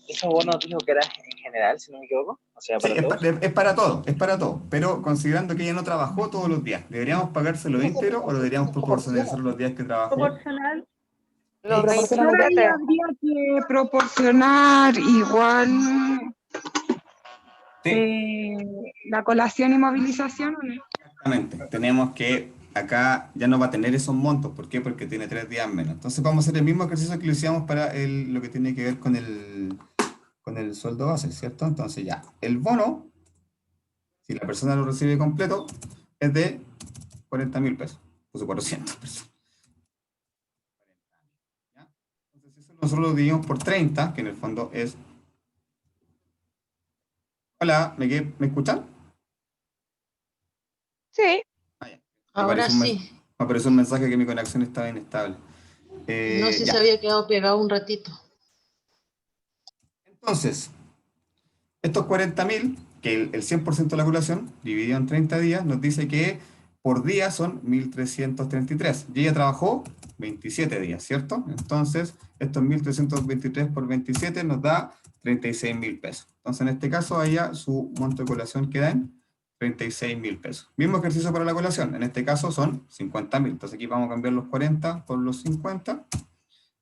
[SPEAKER 3] ¿Ese bono dijo que era en general, si no me equivoco? O sea,
[SPEAKER 1] Sí,
[SPEAKER 3] para todos.
[SPEAKER 1] es para todo, es para todo. Pero considerando que ella no trabajó todos los días, ¿deberíamos pagárselo íntegro o lo deberíamos proporcionalizar los días que trabajó?
[SPEAKER 4] Proporcional.
[SPEAKER 6] Los
[SPEAKER 7] Profesora, ahí
[SPEAKER 6] 27.
[SPEAKER 7] habría que proporcionar igual
[SPEAKER 1] Sí,
[SPEAKER 7] la colación y movilización, ¿o no?
[SPEAKER 1] exactamente. Tenemos que acá ya no va a tener esos montos. ¿Por qué? Porque tiene 3 días menos. Entonces vamos a hacer el mismo ejercicio que lo hicimos para lo que tiene que ver con el sueldo base, ¿cierto? Entonces ya, el bono, si la persona lo recibe completo, es de 40.000 pesos. Puse 400 pesos. ¿Ya? Entonces eso nosotros lo dividimos por 30, que en el fondo es... Hola, ¿me escuchan?
[SPEAKER 6] Sí.
[SPEAKER 1] Ah, ya.
[SPEAKER 2] Ahora sí.
[SPEAKER 1] Me apareció un mensaje que mi conexión estaba inestable.
[SPEAKER 2] No sé si
[SPEAKER 1] Ya.
[SPEAKER 2] se había quedado pegado un ratito.
[SPEAKER 1] Entonces, estos 40.000, que el 100% de la colación, dividido en 30 días, nos dice que por día son 1.333. Y ella trabajó 27 días, ¿cierto? Entonces, estos 1.323 por 27 nos da 36.000 pesos. Entonces, en este caso, a ella su monto de colación queda en 36.000 pesos. Mismo ejercicio para la colación. En este caso son 50.000. Entonces, aquí vamos a cambiar los 40 por los 50.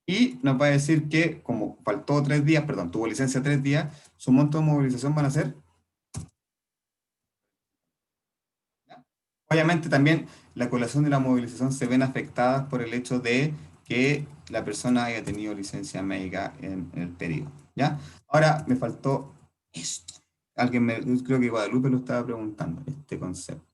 [SPEAKER 1] Y nos va a decir que, como faltó 3 días, perdón, tuvo licencia 3 días, su monto de movilización van a ser. ¿Ya? Obviamente también la colación y la movilización se ven afectadas por el hecho de que la persona haya tenido licencia médica en el periodo. ¿Ya? Ahora me faltó esto. Creo que Guadalupe lo estaba preguntando, este concepto.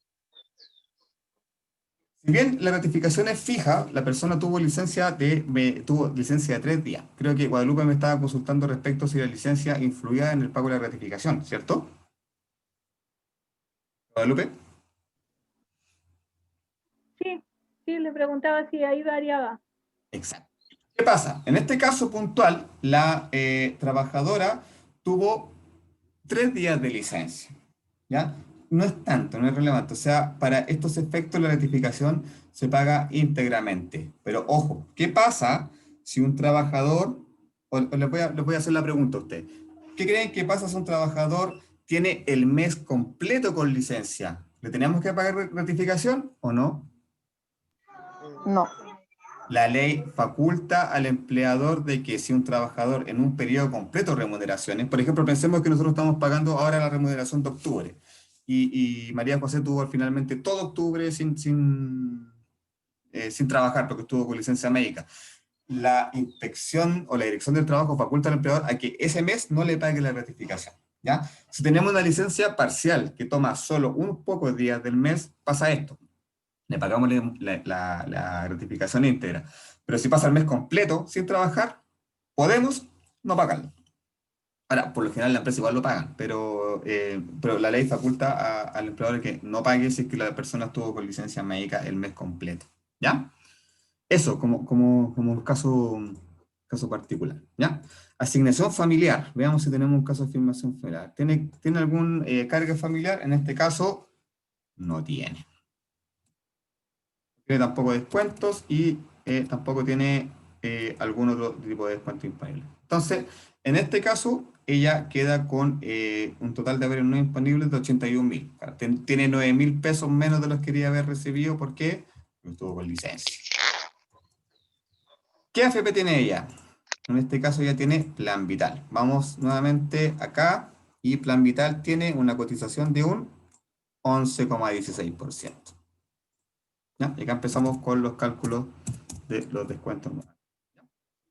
[SPEAKER 1] Si bien la gratificación es fija, la persona tuvo licencia de 3 días. Creo que Guadalupe me estaba consultando respecto a si la licencia influía en el pago de la gratificación, ¿cierto? Guadalupe.
[SPEAKER 4] Sí, le preguntaba si ahí variaba.
[SPEAKER 1] Exacto. ¿Qué pasa? En este caso puntual, la trabajadora tuvo 3 días de licencia, ¿ya? No es tanto, no es relevante. O sea, para estos efectos la gratificación se paga íntegramente. Pero ojo, ¿qué pasa si un trabajador, o les voy a hacer la pregunta a usted, ¿qué creen que pasa si un trabajador tiene el mes completo con licencia? ¿Le tenemos que pagar gratificación o no?
[SPEAKER 5] No.
[SPEAKER 1] La ley faculta al empleador de que si un trabajador en un periodo completo de remuneraciones, por ejemplo, pensemos que nosotros estamos pagando ahora la remuneración de octubre, y María José tuvo finalmente todo octubre sin trabajar porque estuvo con licencia médica. La inspección o la dirección del trabajo faculta al empleador a que ese mes no le pague la gratificación, ¿ya? Si tenemos una licencia parcial que toma solo unos pocos días del mes, pasa esto. Le pagamos la gratificación íntegra. Pero si pasa el mes completo sin trabajar, podemos no pagarlo. Ahora, por lo general la empresa igual lo pagan, pero la ley faculta al empleador que no pague si es que la persona estuvo con licencia médica el mes completo. ¿Ya? Eso, como un caso particular. ¿Ya? Asignación familiar. Veamos si tenemos un caso de asignación familiar. ¿Tiene algún carga familiar? En este caso, no tiene. Tiene tampoco descuentos y tampoco tiene algún otro tipo de descuento disponible. Entonces, en este caso, ella queda con un total de haberes no disponibles de 81.000. Tiene 9.000 pesos menos de los que quería haber recibido. ¿Por qué? Porque estuvo con licencia. ¿Qué AFP tiene ella? En este caso ella tiene Plan Vital. Vamos nuevamente acá y Plan Vital tiene una cotización de un 11,16%. ¿Ya? Y acá empezamos con los cálculos de los descuentos.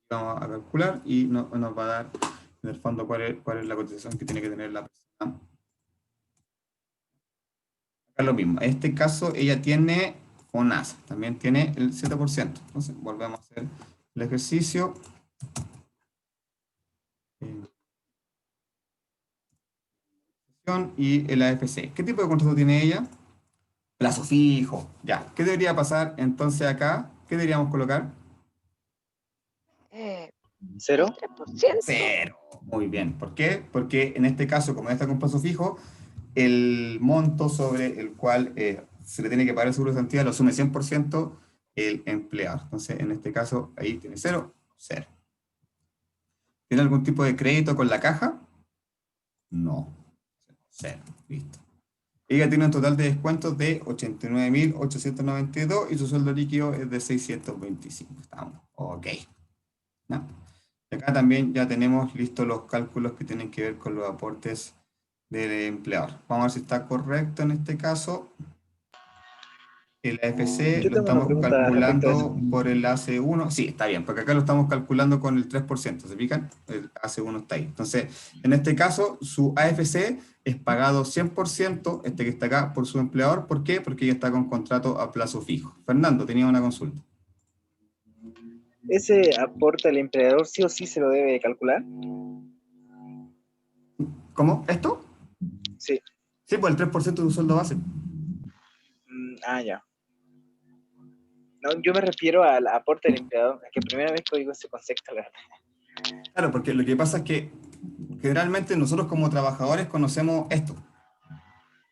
[SPEAKER 1] Vamos a calcular y nos va a dar en el fondo cuál es la cotización que tiene que tener la persona. Acá es lo mismo. En este caso ella tiene FONASA, también tiene el 7%. Entonces volvemos a hacer el ejercicio. Y el AFC. ¿Qué tipo de contrato tiene ella? Plazo fijo. Ya. ¿Qué debería pasar entonces acá? ¿Qué deberíamos colocar?
[SPEAKER 6] ¿Cero? 3%.
[SPEAKER 1] Cero. Muy bien. ¿Por qué? Porque en este caso, como está con plazo fijo, el monto sobre el cual se le tiene que pagar el seguro de santidad lo asume 100% el empleador. Entonces, en este caso, ahí tiene cero. ¿Tiene algún tipo de crédito con la caja? No. Cero. Listo. Ella tiene un total de descuentos de 89.892 y su sueldo líquido es de 625. Estamos. Ok. ¿No? Y acá también ya tenemos listos los cálculos que tienen que ver con los aportes del empleador. Vamos a ver si está correcto en este caso. El AFC
[SPEAKER 8] Yo
[SPEAKER 1] lo
[SPEAKER 8] tengo una
[SPEAKER 1] estamos
[SPEAKER 8] pregunta respecto a
[SPEAKER 1] calculando
[SPEAKER 8] eso.
[SPEAKER 1] por el AC1. Sí, está bien, porque acá lo estamos calculando con el 3%. ¿Se fijan? El AC1 está ahí. Entonces, en este caso, su AFC es pagado 100%, este que está acá, por su empleador. ¿Por qué? Porque ella está con contrato a plazo fijo. Fernando, tenía una consulta.
[SPEAKER 8] ¿Ese aporte al empleador sí o sí se lo debe calcular?
[SPEAKER 1] ¿Cómo? ¿Esto?
[SPEAKER 8] Sí.
[SPEAKER 1] Sí, pues el 3% de su sueldo base.
[SPEAKER 8] Ya. No, yo me refiero al aporte del empleador. Es que primera vez que oigo ese concepto, la verdad.
[SPEAKER 1] Claro, porque lo que pasa es que generalmente nosotros como trabajadores conocemos esto.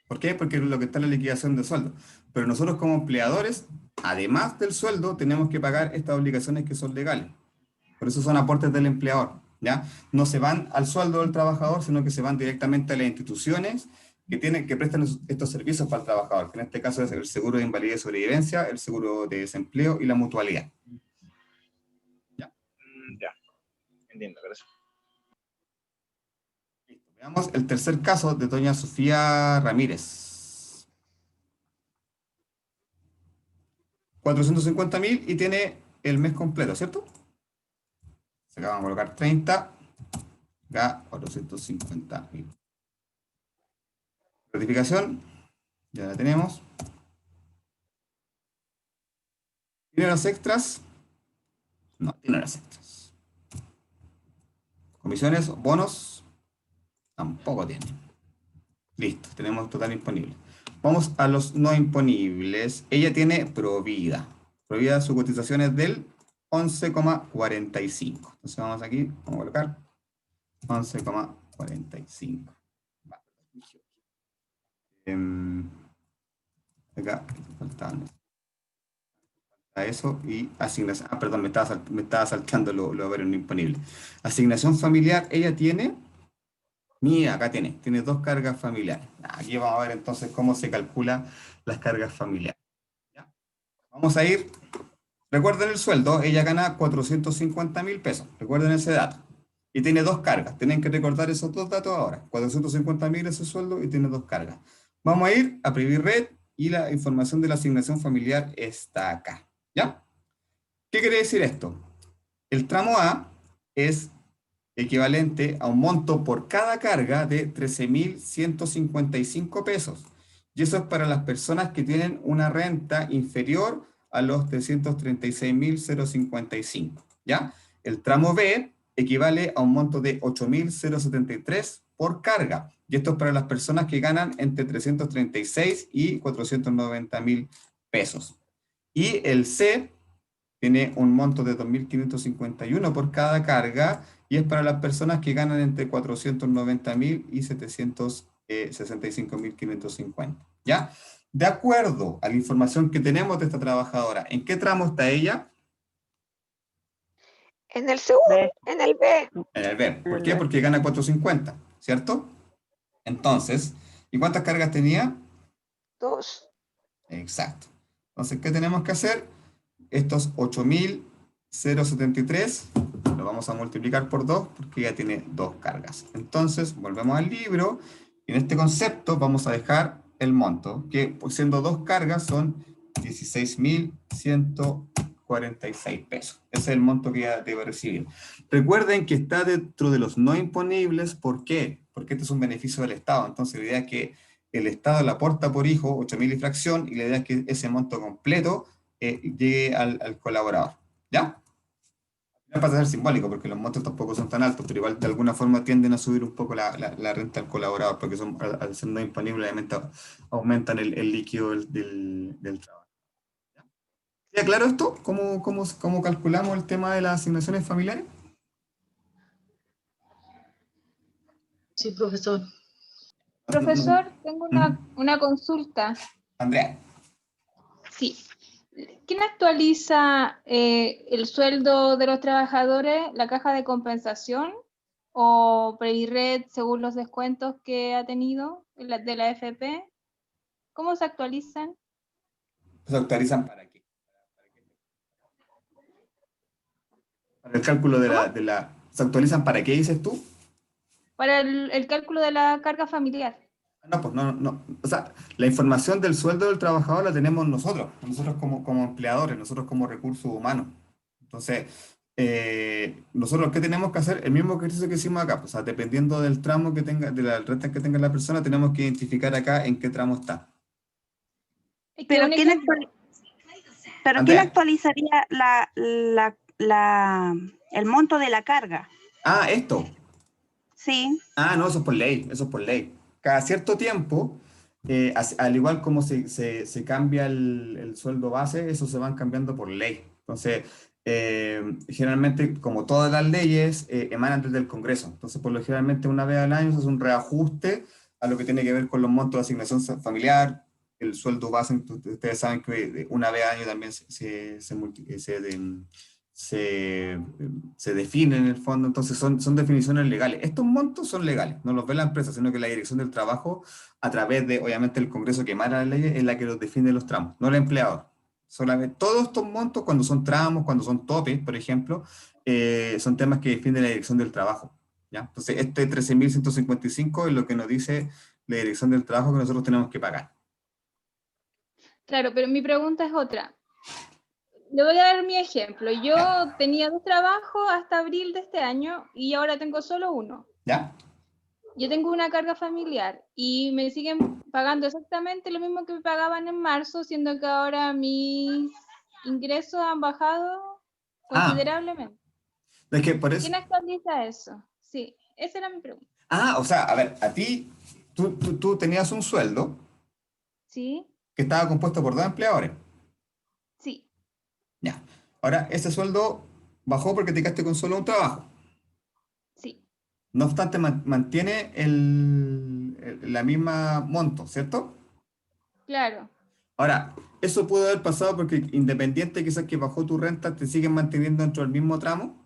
[SPEAKER 1] ¿Por qué? Porque es lo que está en la liquidación de sueldo. Pero nosotros como empleadores, además del sueldo, tenemos que pagar estas obligaciones que son legales. Por eso son aportes del empleador, ¿ya? No se van al sueldo del trabajador, sino que se van directamente a las instituciones que prestan estos servicios para el trabajador, que en este caso es el seguro de invalidez y sobrevivencia, el seguro de desempleo y la mutualidad.
[SPEAKER 8] Ya. Entiendo, gracias.
[SPEAKER 1] Listo. Veamos el tercer caso de doña Sofía Ramírez. 450.000 y tiene el mes completo, ¿cierto? Se acaban de colocar 30, acá 450.000. Gratificación, ya la tenemos. ¿Tiene horas extras? No, tiene horas extras. Comisiones, bonos, tampoco tiene. Listo, tenemos total imponible. Vamos a los no imponibles. Ella tiene Provida. Provida, su cotización es del 11,45. Entonces vamos aquí, vamos a colocar 11,45. Acá faltaban a eso y asignación. Perdón, me estaba saltando lo haberes no imponible. Asignación familiar, ella tiene. Mira, acá tiene dos cargas familiares. Aquí vamos a ver entonces cómo se calcula las cargas familiares. ¿Ya? Vamos a ir Recuerden el sueldo, ella gana 450.000 pesos, recuerden ese dato. Y tiene dos cargas, tienen que recordar esos dos datos ahora. 450.000 es su sueldo y tiene dos cargas. Vamos a ir a Privir Red y la información de la asignación familiar está acá, ¿ya? ¿Qué quiere decir esto? El tramo A es equivalente a un monto por cada carga de 13.155 pesos. Y eso es para las personas que tienen una renta inferior a los 336.055, ¿ya? El tramo B equivale a un monto de 8.073 por carga. Y esto es para las personas que ganan entre 336 y 490.000 pesos. Y el C tiene un monto de 2.551 por cada carga y es para las personas que ganan entre 490.000 y 765.550. ¿Ya? De acuerdo a la información que tenemos de esta trabajadora, ¿en qué tramo está ella?
[SPEAKER 6] En el segundo,
[SPEAKER 5] B.
[SPEAKER 6] en el B.
[SPEAKER 1] En el B. ¿Por qué? Porque gana 450, ¿cierto? Entonces, ¿y cuántas cargas tenía?
[SPEAKER 6] 2.
[SPEAKER 1] Exacto. Entonces, ¿qué tenemos que hacer? Estos 8.073 lo vamos a multiplicar por 2 porque ya tiene dos cargas. Entonces, volvemos al libro y en este concepto vamos a dejar el monto, que siendo dos cargas son 16.146 pesos. Ese es el monto que ya debe recibir. Recuerden que está dentro de los no imponibles. ¿Por qué? Porque este es un beneficio del Estado. Entonces, la idea es que el Estado le aporta por hijo 8.000 y fracción y la idea es que ese monto completo llegue al colaborador. ¿Ya? No pasa a ser simbólico porque los montos tampoco son tan altos, pero igual de alguna forma tienden a subir un poco la renta al colaborador porque son, al ser no imponibles obviamente aumentan el líquido del trabajo. ¿Ya? ¿Queda claro esto? ¿Cómo calculamos el tema de las asignaciones familiares?
[SPEAKER 2] Sí, profesor.
[SPEAKER 9] Profesor, tengo una consulta.
[SPEAKER 1] Andrea.
[SPEAKER 9] Sí. ¿Quién actualiza el sueldo de los trabajadores, la caja de compensación o Previred según los descuentos que ha tenido de la AFP? ¿Cómo se actualizan?
[SPEAKER 1] ¿Se actualizan para qué? Para el cálculo ¿se actualizan para qué dices tú?
[SPEAKER 9] Para el cálculo de la carga familiar.
[SPEAKER 1] No, pues no. O sea, la información del sueldo del trabajador la tenemos nosotros como empleadores, nosotros como recursos humanos. Entonces, nosotros, ¿qué tenemos que hacer? El mismo ejercicio que hicimos acá. O sea, dependiendo del tramo que tenga, de la renta que tenga la persona, tenemos que identificar acá en qué tramo está.
[SPEAKER 9] Es que
[SPEAKER 7] Pero
[SPEAKER 9] un
[SPEAKER 7] ¿quién,
[SPEAKER 9] ejemplo,
[SPEAKER 7] ¿quién
[SPEAKER 1] Andrea.
[SPEAKER 7] actualizaría el monto de la carga?
[SPEAKER 1] Ah, esto.
[SPEAKER 7] Sí.
[SPEAKER 1] Ah, no, eso es por ley, eso es por ley. Cada cierto tiempo, al igual como se cambia el sueldo base, eso se van cambiando por ley. Entonces, generalmente, como todas las leyes, emanan desde el Congreso. Entonces, por lo generalmente, una vez al año se hace un reajuste a lo que tiene que ver con los montos de asignación familiar, el sueldo base. Ustedes saben que una vez al año también se define en el fondo, entonces son definiciones legales. Estos montos son legales, no los ve la empresa, sino que la Dirección del Trabajo, a través de, obviamente, el Congreso que emana las leyes, es la que los define los tramos, no el empleador. Solamente todos estos montos, cuando son tramos, cuando son topes, por ejemplo, son temas que define la Dirección del Trabajo. ¿Ya? Entonces, este 13.155 es lo que nos dice la Dirección del Trabajo que nosotros tenemos que pagar.
[SPEAKER 9] claro, pero mi pregunta es otra. Le voy a dar mi ejemplo. Yo tenía 2 trabajos hasta abril de este año y ahora tengo solo uno.
[SPEAKER 1] ¿Ya?
[SPEAKER 9] Yo tengo una carga familiar y me siguen pagando exactamente lo mismo que me pagaban en marzo, siendo que ahora mis ingresos han bajado considerablemente.
[SPEAKER 1] Es que por eso...
[SPEAKER 9] ¿Quién actualiza eso? Sí, esa era mi pregunta.
[SPEAKER 1] O sea, a ver, a ti, tú tenías un sueldo
[SPEAKER 9] ¿Sí?
[SPEAKER 1] que estaba compuesto por dos empleadores.
[SPEAKER 9] Sí,
[SPEAKER 1] Ya. Ahora, ese sueldo bajó porque te quedaste con solo un trabajo.
[SPEAKER 9] sí,
[SPEAKER 1] No obstante, mantiene la misma monto, ¿cierto?
[SPEAKER 9] claro.
[SPEAKER 1] Ahora, eso puede haber pasado porque independiente quizás que bajó tu renta, te siguen manteniendo dentro del mismo tramo.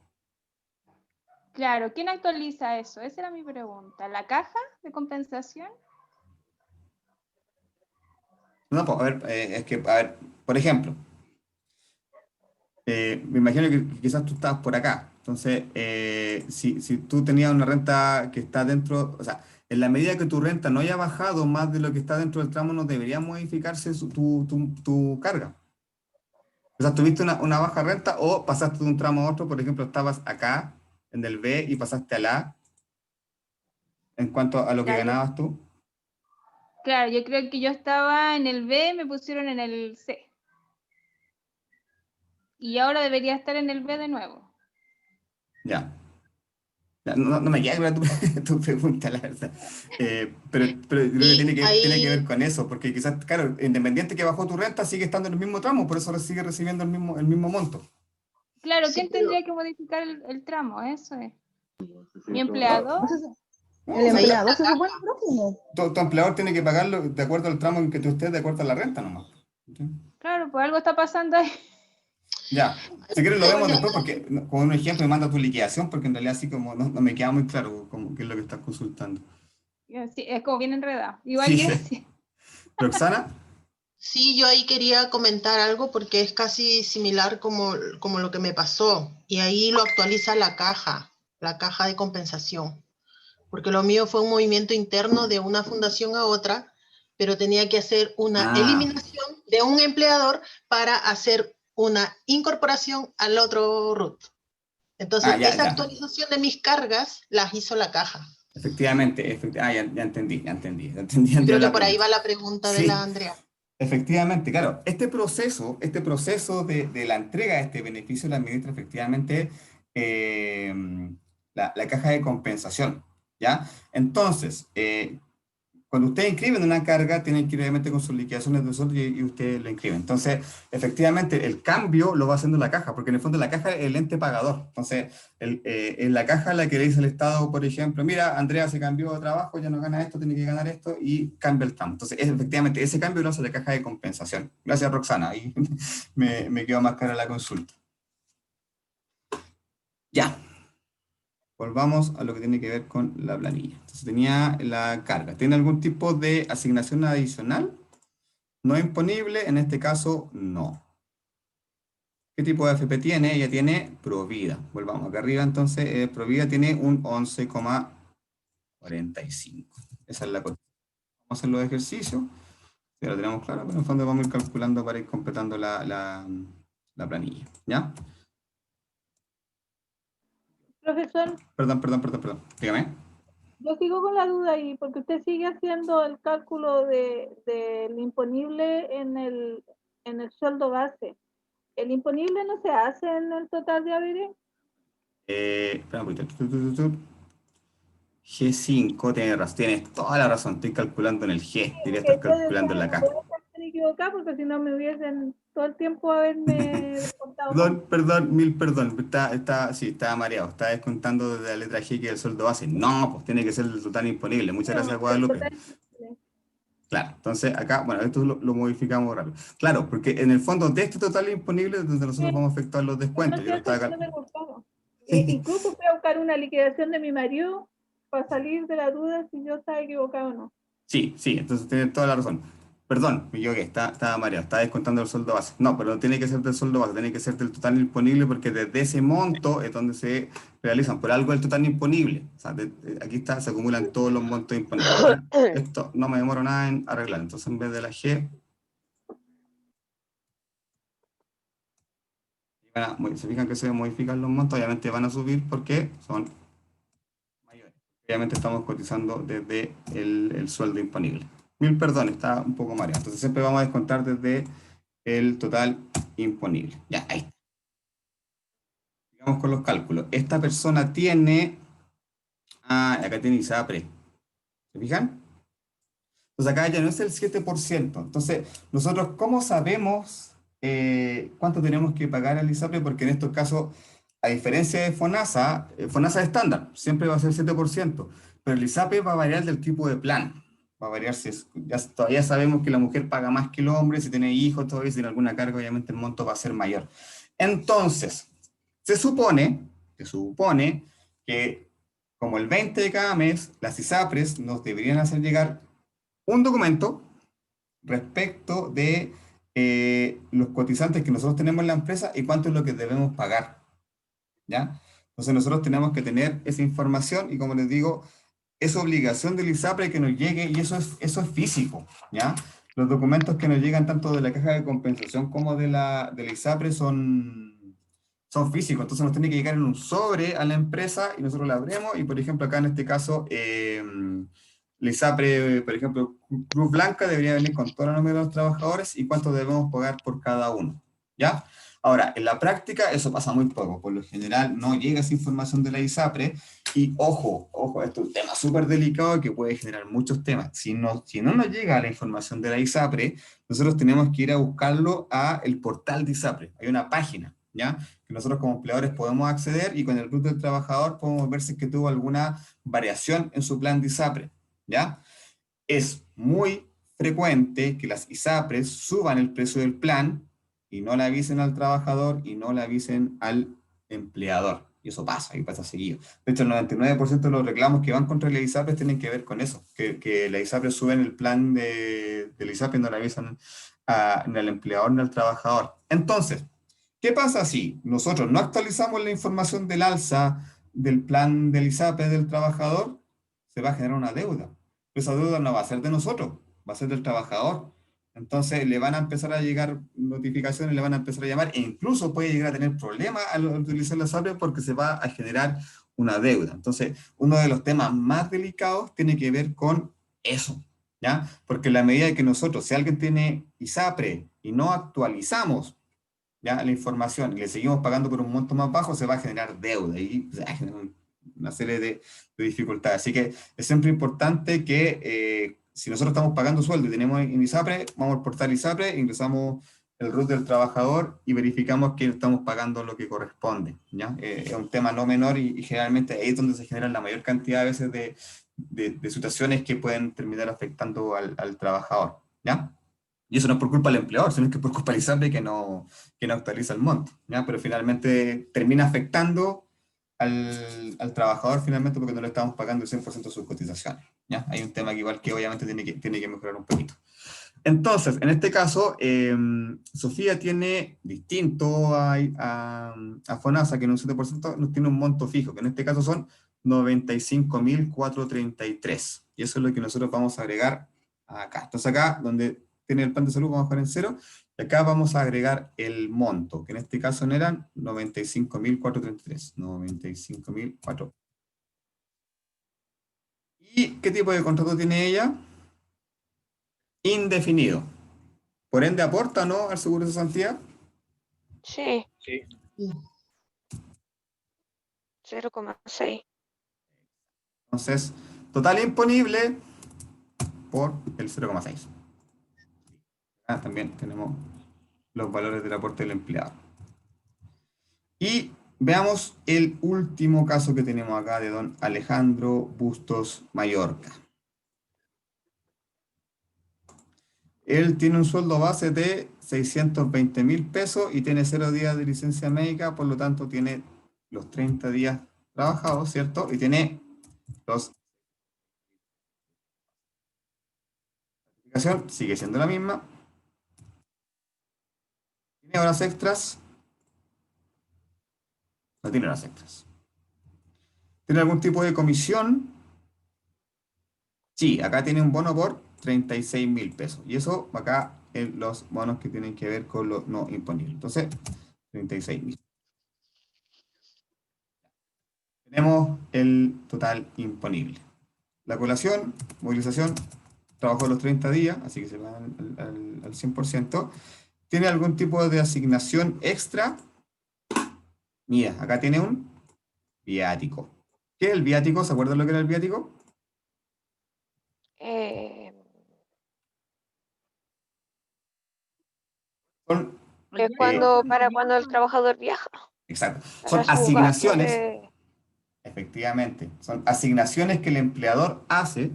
[SPEAKER 9] Claro, ¿quién actualiza eso? Esa era mi pregunta. ¿La caja de compensación?
[SPEAKER 1] No, pues, a ver, es que, a ver, por ejemplo, Me imagino que quizás tú estabas por acá. Entonces, si tú tenías una renta que está dentro, o sea, en la medida que tu renta no haya bajado más de lo que está dentro del tramo, no debería modificarse tu carga. O sea, tuviste una baja renta o pasaste de un tramo a otro, por ejemplo, estabas acá en el B y pasaste al A en cuanto a lo que
[SPEAKER 9] Ya,
[SPEAKER 1] ganabas tú.
[SPEAKER 9] claro, yo creo que yo estaba en el B, me pusieron en el C. Y ahora debería estar en el B de nuevo.
[SPEAKER 1] Ya. Ya, no me queda clara tu pregunta, la verdad. Pero yo creo que
[SPEAKER 2] Y
[SPEAKER 1] tiene que ver
[SPEAKER 2] ahí,
[SPEAKER 1] con eso, porque quizás, claro, independiente que bajó tu renta, sigue estando en el mismo tramo, por eso sigue recibiendo el mismo monto.
[SPEAKER 9] Claro,
[SPEAKER 2] sí,
[SPEAKER 9] ¿quién
[SPEAKER 2] pero
[SPEAKER 9] tendría que modificar el tramo? Eso es. ¿Mi empleador?
[SPEAKER 1] No,
[SPEAKER 10] El
[SPEAKER 1] o sea,
[SPEAKER 2] ahí
[SPEAKER 10] empleador
[SPEAKER 2] la
[SPEAKER 10] se supone
[SPEAKER 2] caja.
[SPEAKER 10] próximo.
[SPEAKER 1] tu empleador tiene que pagarlo de acuerdo al tramo en que tú estés, de acuerdo a la renta nomás. ¿Ok?
[SPEAKER 9] Claro, pues algo está pasando ahí.
[SPEAKER 1] Ya, si quieres lo vemos
[SPEAKER 2] Oye,
[SPEAKER 1] después, porque con un ejemplo me manda tu liquidación, porque en realidad así como no me queda muy claro como qué es lo que estás consultando.
[SPEAKER 9] Sí, es como bien enredado. Igual
[SPEAKER 1] Sí,
[SPEAKER 9] gracias.
[SPEAKER 1] Roxana,
[SPEAKER 2] sí, yo ahí quería comentar algo porque es casi similar como lo que me pasó. Y ahí lo actualiza la caja de compensación. Porque lo mío fue un movimiento interno de una fundación a otra, pero tenía que hacer una
[SPEAKER 1] ah,
[SPEAKER 2] eliminación de un empleador para hacer una incorporación al otro RUT. Entonces,
[SPEAKER 1] ya,
[SPEAKER 2] esa
[SPEAKER 1] ya.
[SPEAKER 2] actualización de mis cargas las hizo la caja.
[SPEAKER 1] Efectivamente, ya entendí
[SPEAKER 2] Creo que
[SPEAKER 1] la
[SPEAKER 2] por ahí
[SPEAKER 1] pregunta.
[SPEAKER 2] va la pregunta de la
[SPEAKER 1] Sí,
[SPEAKER 2] Andrea.
[SPEAKER 1] efectivamente, claro. Este proceso de la entrega de este beneficio la administra efectivamente eh, la caja de compensación, ¿ya? Entonces, cuando ustedes inscriben una carga, tienen que ir obviamente con sus liquidaciones de nosotros y ustedes lo inscriben. Entonces, efectivamente, el cambio lo va haciendo la caja, porque en el fondo la caja es el ente pagador. Entonces, en la caja la que le dice el Estado, por ejemplo, mira, Andrea se cambió de trabajo, ya no gana esto, tiene que ganar esto, y cambia el tramo. Entonces, efectivamente, ese cambio lo hace la caja de compensación. Gracias, Roxana. Ahí me quedó más clara la consulta. Ya. Volvamos a lo que tiene que ver con la planilla. Entonces tenía la carga. ¿Tiene algún tipo de asignación adicional? No imponible, en este caso, no. ¿Qué tipo de AFP tiene? Ella tiene Provida. Volvamos acá arriba, entonces, Provida tiene un 11,45. Esa es la cotización. Vamos a hacer los ejercicios. Ya lo tenemos claro, pero en el fondo vamos a ir calculando para ir completando la planilla. ¿Ya?
[SPEAKER 4] Profesor,
[SPEAKER 1] Perdón. Dígame.
[SPEAKER 4] yo sigo con la duda ahí, porque usted sigue haciendo el cálculo del imponible en el sueldo base. ¿El imponible no se hace en el total de haberes?
[SPEAKER 1] Espera un poquito. G5, tienes toda la razón. Estoy calculando en el G. Debería estar
[SPEAKER 4] Que
[SPEAKER 1] calculando en la K.
[SPEAKER 4] puede estar equivocada porque si no me hubiesen todo el tiempo haberme descontado más.
[SPEAKER 1] Mil perdón. Sí, estaba mareado. Estaba descontando desde la letra G que es el sueldo base. No, pues tiene que ser el total imponible. Muchas
[SPEAKER 4] No,
[SPEAKER 1] gracias,
[SPEAKER 4] el
[SPEAKER 1] Guadalupe.
[SPEAKER 4] total imponible.
[SPEAKER 1] Claro, entonces acá, bueno, esto lo modificamos rápido. Claro, porque en el fondo de este total imponible es donde nosotros vamos a efectuar los
[SPEAKER 4] Pero no
[SPEAKER 1] descuentos.
[SPEAKER 4] es
[SPEAKER 1] Yo lo
[SPEAKER 4] cierto
[SPEAKER 1] estaba
[SPEAKER 4] que no me
[SPEAKER 1] calculando.
[SPEAKER 4] gustaba. Incluso fui a buscar una liquidación de mi marido para salir de la duda si yo estaba equivocado o no.
[SPEAKER 1] Sí, entonces tienes toda la razón. Perdón, me equivoqué, estaba mareado, estaba descontando el sueldo base. No, pero no tiene que ser del sueldo base, tiene que ser del total imponible porque desde ese monto es donde se realizan. Por algo el total imponible. O sea, aquí está, se acumulan todos los montos imponibles. ¿Ya? Esto no me demoro nada en arreglar. Entonces en vez de la G, se fijan que se modifican los montos, obviamente van a subir porque son mayores. Obviamente estamos cotizando desde el sueldo imponible. Mil perdón, está un poco mareado. Entonces siempre vamos a descontar desde el total imponible. Ya, ahí está. Sigamos con los cálculos. Esta persona tiene... acá tiene ISAPRE. ¿Se fijan? Entonces acá ya no es el 7%. Entonces, nosotros, ¿cómo sabemos cuánto tenemos que pagar al ISAPRE? Porque en estos casos, a diferencia de FONASA, FONASA estándar, siempre va a ser 7%, pero el ISAPRE va a variar del tipo de plan. Va a variar si todavía sabemos que la mujer paga más que el hombre, si tiene hijos, todavía si tiene alguna carga, obviamente el monto va a ser mayor. Entonces, se supone que como el 20 de cada mes, las ISAPRES nos deberían hacer llegar un documento respecto de los cotizantes que nosotros tenemos en la empresa y cuánto es lo que debemos pagar, ¿ya? Entonces nosotros tenemos que tener esa información y como les digo, es obligación del ISAPRE que nos llegue y eso es físico, ¿ya? Los documentos que nos llegan tanto de la caja de compensación como de la ISAPRE son físicos, entonces nos tiene que llegar en un sobre a la empresa y nosotros la abrimos y por ejemplo acá en este caso la ISAPRE, por ejemplo, Cruz Blanca debería venir con toda la nómina de los trabajadores y cuánto debemos pagar por cada uno, ¿ya? Ahora, en la práctica eso pasa muy poco, por lo general no llega esa información de la ISAPRE y ojo, esto es un tema súper delicado que puede generar muchos temas. Si no nos llega la información de la ISAPRE, nosotros tenemos que ir a buscarlo a el portal de ISAPRE, hay una página, ¿ya? Que nosotros como empleadores podemos acceder y con el RUT del trabajador podemos ver si es que tuvo alguna variación en su plan de ISAPRE, ¿ya? Es muy frecuente que las ISAPRES suban el precio del plan y no le avisen al trabajador y no le avisen al empleador. Y eso pasa, y pasa seguido. De hecho, el 99% de los reclamos que van contra la ISAPRES tienen que ver con eso, que la ISAPRES suben el plan de la ISAPRE y no le avisan ni al empleador ni al trabajador. Entonces, ¿qué pasa si nosotros no actualizamos la información del alza del plan del ISAPRE del trabajador? Se va a generar una deuda. Esa deuda no va a ser de nosotros, va a ser del trabajador. Entonces le van a empezar a llegar notificaciones, le van a empezar a llamar e incluso puede llegar a tener problemas al utilizar la ISAPRE porque se va a generar una deuda. Entonces, uno de los temas más delicados tiene que ver con eso, ¿ya? Porque en la medida que nosotros, si alguien tiene ISAPRE y no actualizamos, ¿ya? La información y le seguimos pagando por un monto más bajo, se va a generar deuda y se va a generar una serie de dificultades. Así que es siempre importante que si nosotros estamos pagando sueldo y tenemos en ISAPRE, vamos al portal ISAPRE, ingresamos el RUT del trabajador y verificamos que estamos pagando lo que corresponde, ¿ya? Es un tema no menor y generalmente ahí es donde se generan la mayor cantidad de veces de situaciones que pueden terminar afectando al trabajador, ¿ya? Y eso no es por culpa del empleador, sino que es por culpa del ISAPRE que no actualiza el monto, ¿ya? Pero finalmente termina afectando al trabajador finalmente porque no le estamos pagando el 100% de sus cotizaciones, ¿ya? Hay un tema que igual que obviamente tiene que mejorar un poquito. Entonces, en este caso, Sofía tiene distinto a FONASA, que en un 7% nos tiene un monto fijo, que en este caso son 95.433. Y eso es lo que nosotros vamos a agregar acá. Entonces acá, donde tiene el plan de salud, vamos a dejar en 0, y acá vamos a agregar el monto, que en este caso no eran 95.433. 95.433. ¿Y qué tipo de contrato tiene ella? Indefinido. Por ende, ¿aporta no al seguro de cesantía?
[SPEAKER 6] Sí,
[SPEAKER 8] Sí.
[SPEAKER 6] 0,6.
[SPEAKER 1] Entonces, total imponible por el 0,6. También tenemos los valores del aporte del empleado. Y veamos el último caso que tenemos acá de don Alejandro Bustos Mallorca. Él tiene un sueldo base de 620.000 pesos y tiene 0 días de licencia médica, por lo tanto tiene los 30 días trabajados, ¿cierto? Y tiene los... La certificación sigue siendo la misma. ¿Tiene horas extras? No tiene horas extras. ¿Tiene algún tipo de comisión? Sí, acá tiene un bono por 36.000 pesos. Y eso acá en los bonos que tienen que ver con los no imponibles. Entonces, 36.000. Tenemos el total imponible. La colación, movilización, trabajo de los 30 días, así que se va al 100%. ¿Tiene algún tipo de asignación extra? Mira, acá tiene un viático. ¿Qué es el viático? ¿Se acuerdan lo que era el viático?
[SPEAKER 6] Es para cuando el trabajador viaja.
[SPEAKER 1] Exacto.
[SPEAKER 6] Para
[SPEAKER 1] Son
[SPEAKER 6] su gasto
[SPEAKER 1] asignaciones,
[SPEAKER 6] de-
[SPEAKER 1] efectivamente, son asignaciones que el empleador hace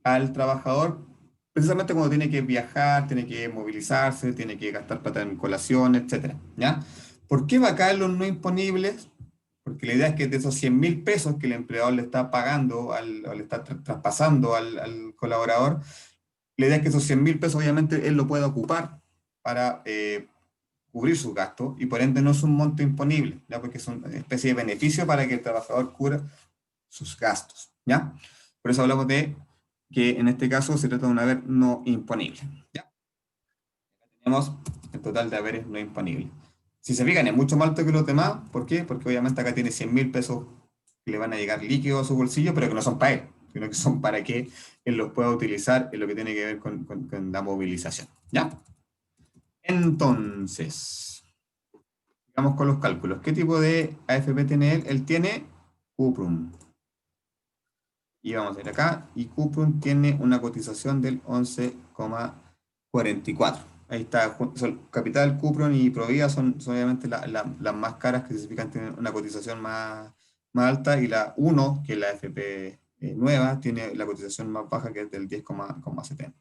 [SPEAKER 1] al trabajador precisamente cuando tiene que viajar, tiene que movilizarse, tiene que gastar plata en colación, etc. ¿Ya? ¿Por qué va a caer los no imponibles? Porque la idea es que de esos 100.000 pesos que el empleador le está pagando, o le está traspasando al colaborador, la idea es que esos 100.000 pesos obviamente él lo pueda ocupar para cubrir sus gastos, y por ende no es un monto imponible, ¿ya? Porque es una especie de beneficio para que el trabajador cubra sus gastos, ¿ya? Por eso hablamos de que en este caso se trata de un haber no imponible, ¿ya? Tenemos el total de haberes no imponibles. Si se fijan, es mucho más alto que los demás. ¿Por qué? Porque obviamente acá tiene 100.000 pesos que le van a llegar líquidos a su bolsillo, pero que no son para él, sino que son para que él los pueda utilizar en lo que tiene que ver con la movilización, ¿ya? Entonces, vamos con los cálculos. ¿Qué tipo de AFP tiene él? Él tiene Cuprum. Y vamos a ir acá, y Cuprum tiene una cotización del 11,44. Ahí está, Capital, Cuprum y Provida son obviamente las más caras, que se fijan tienen una cotización más alta, y la 1, que es la AFP nueva, tiene la cotización más baja, que es del 10,70.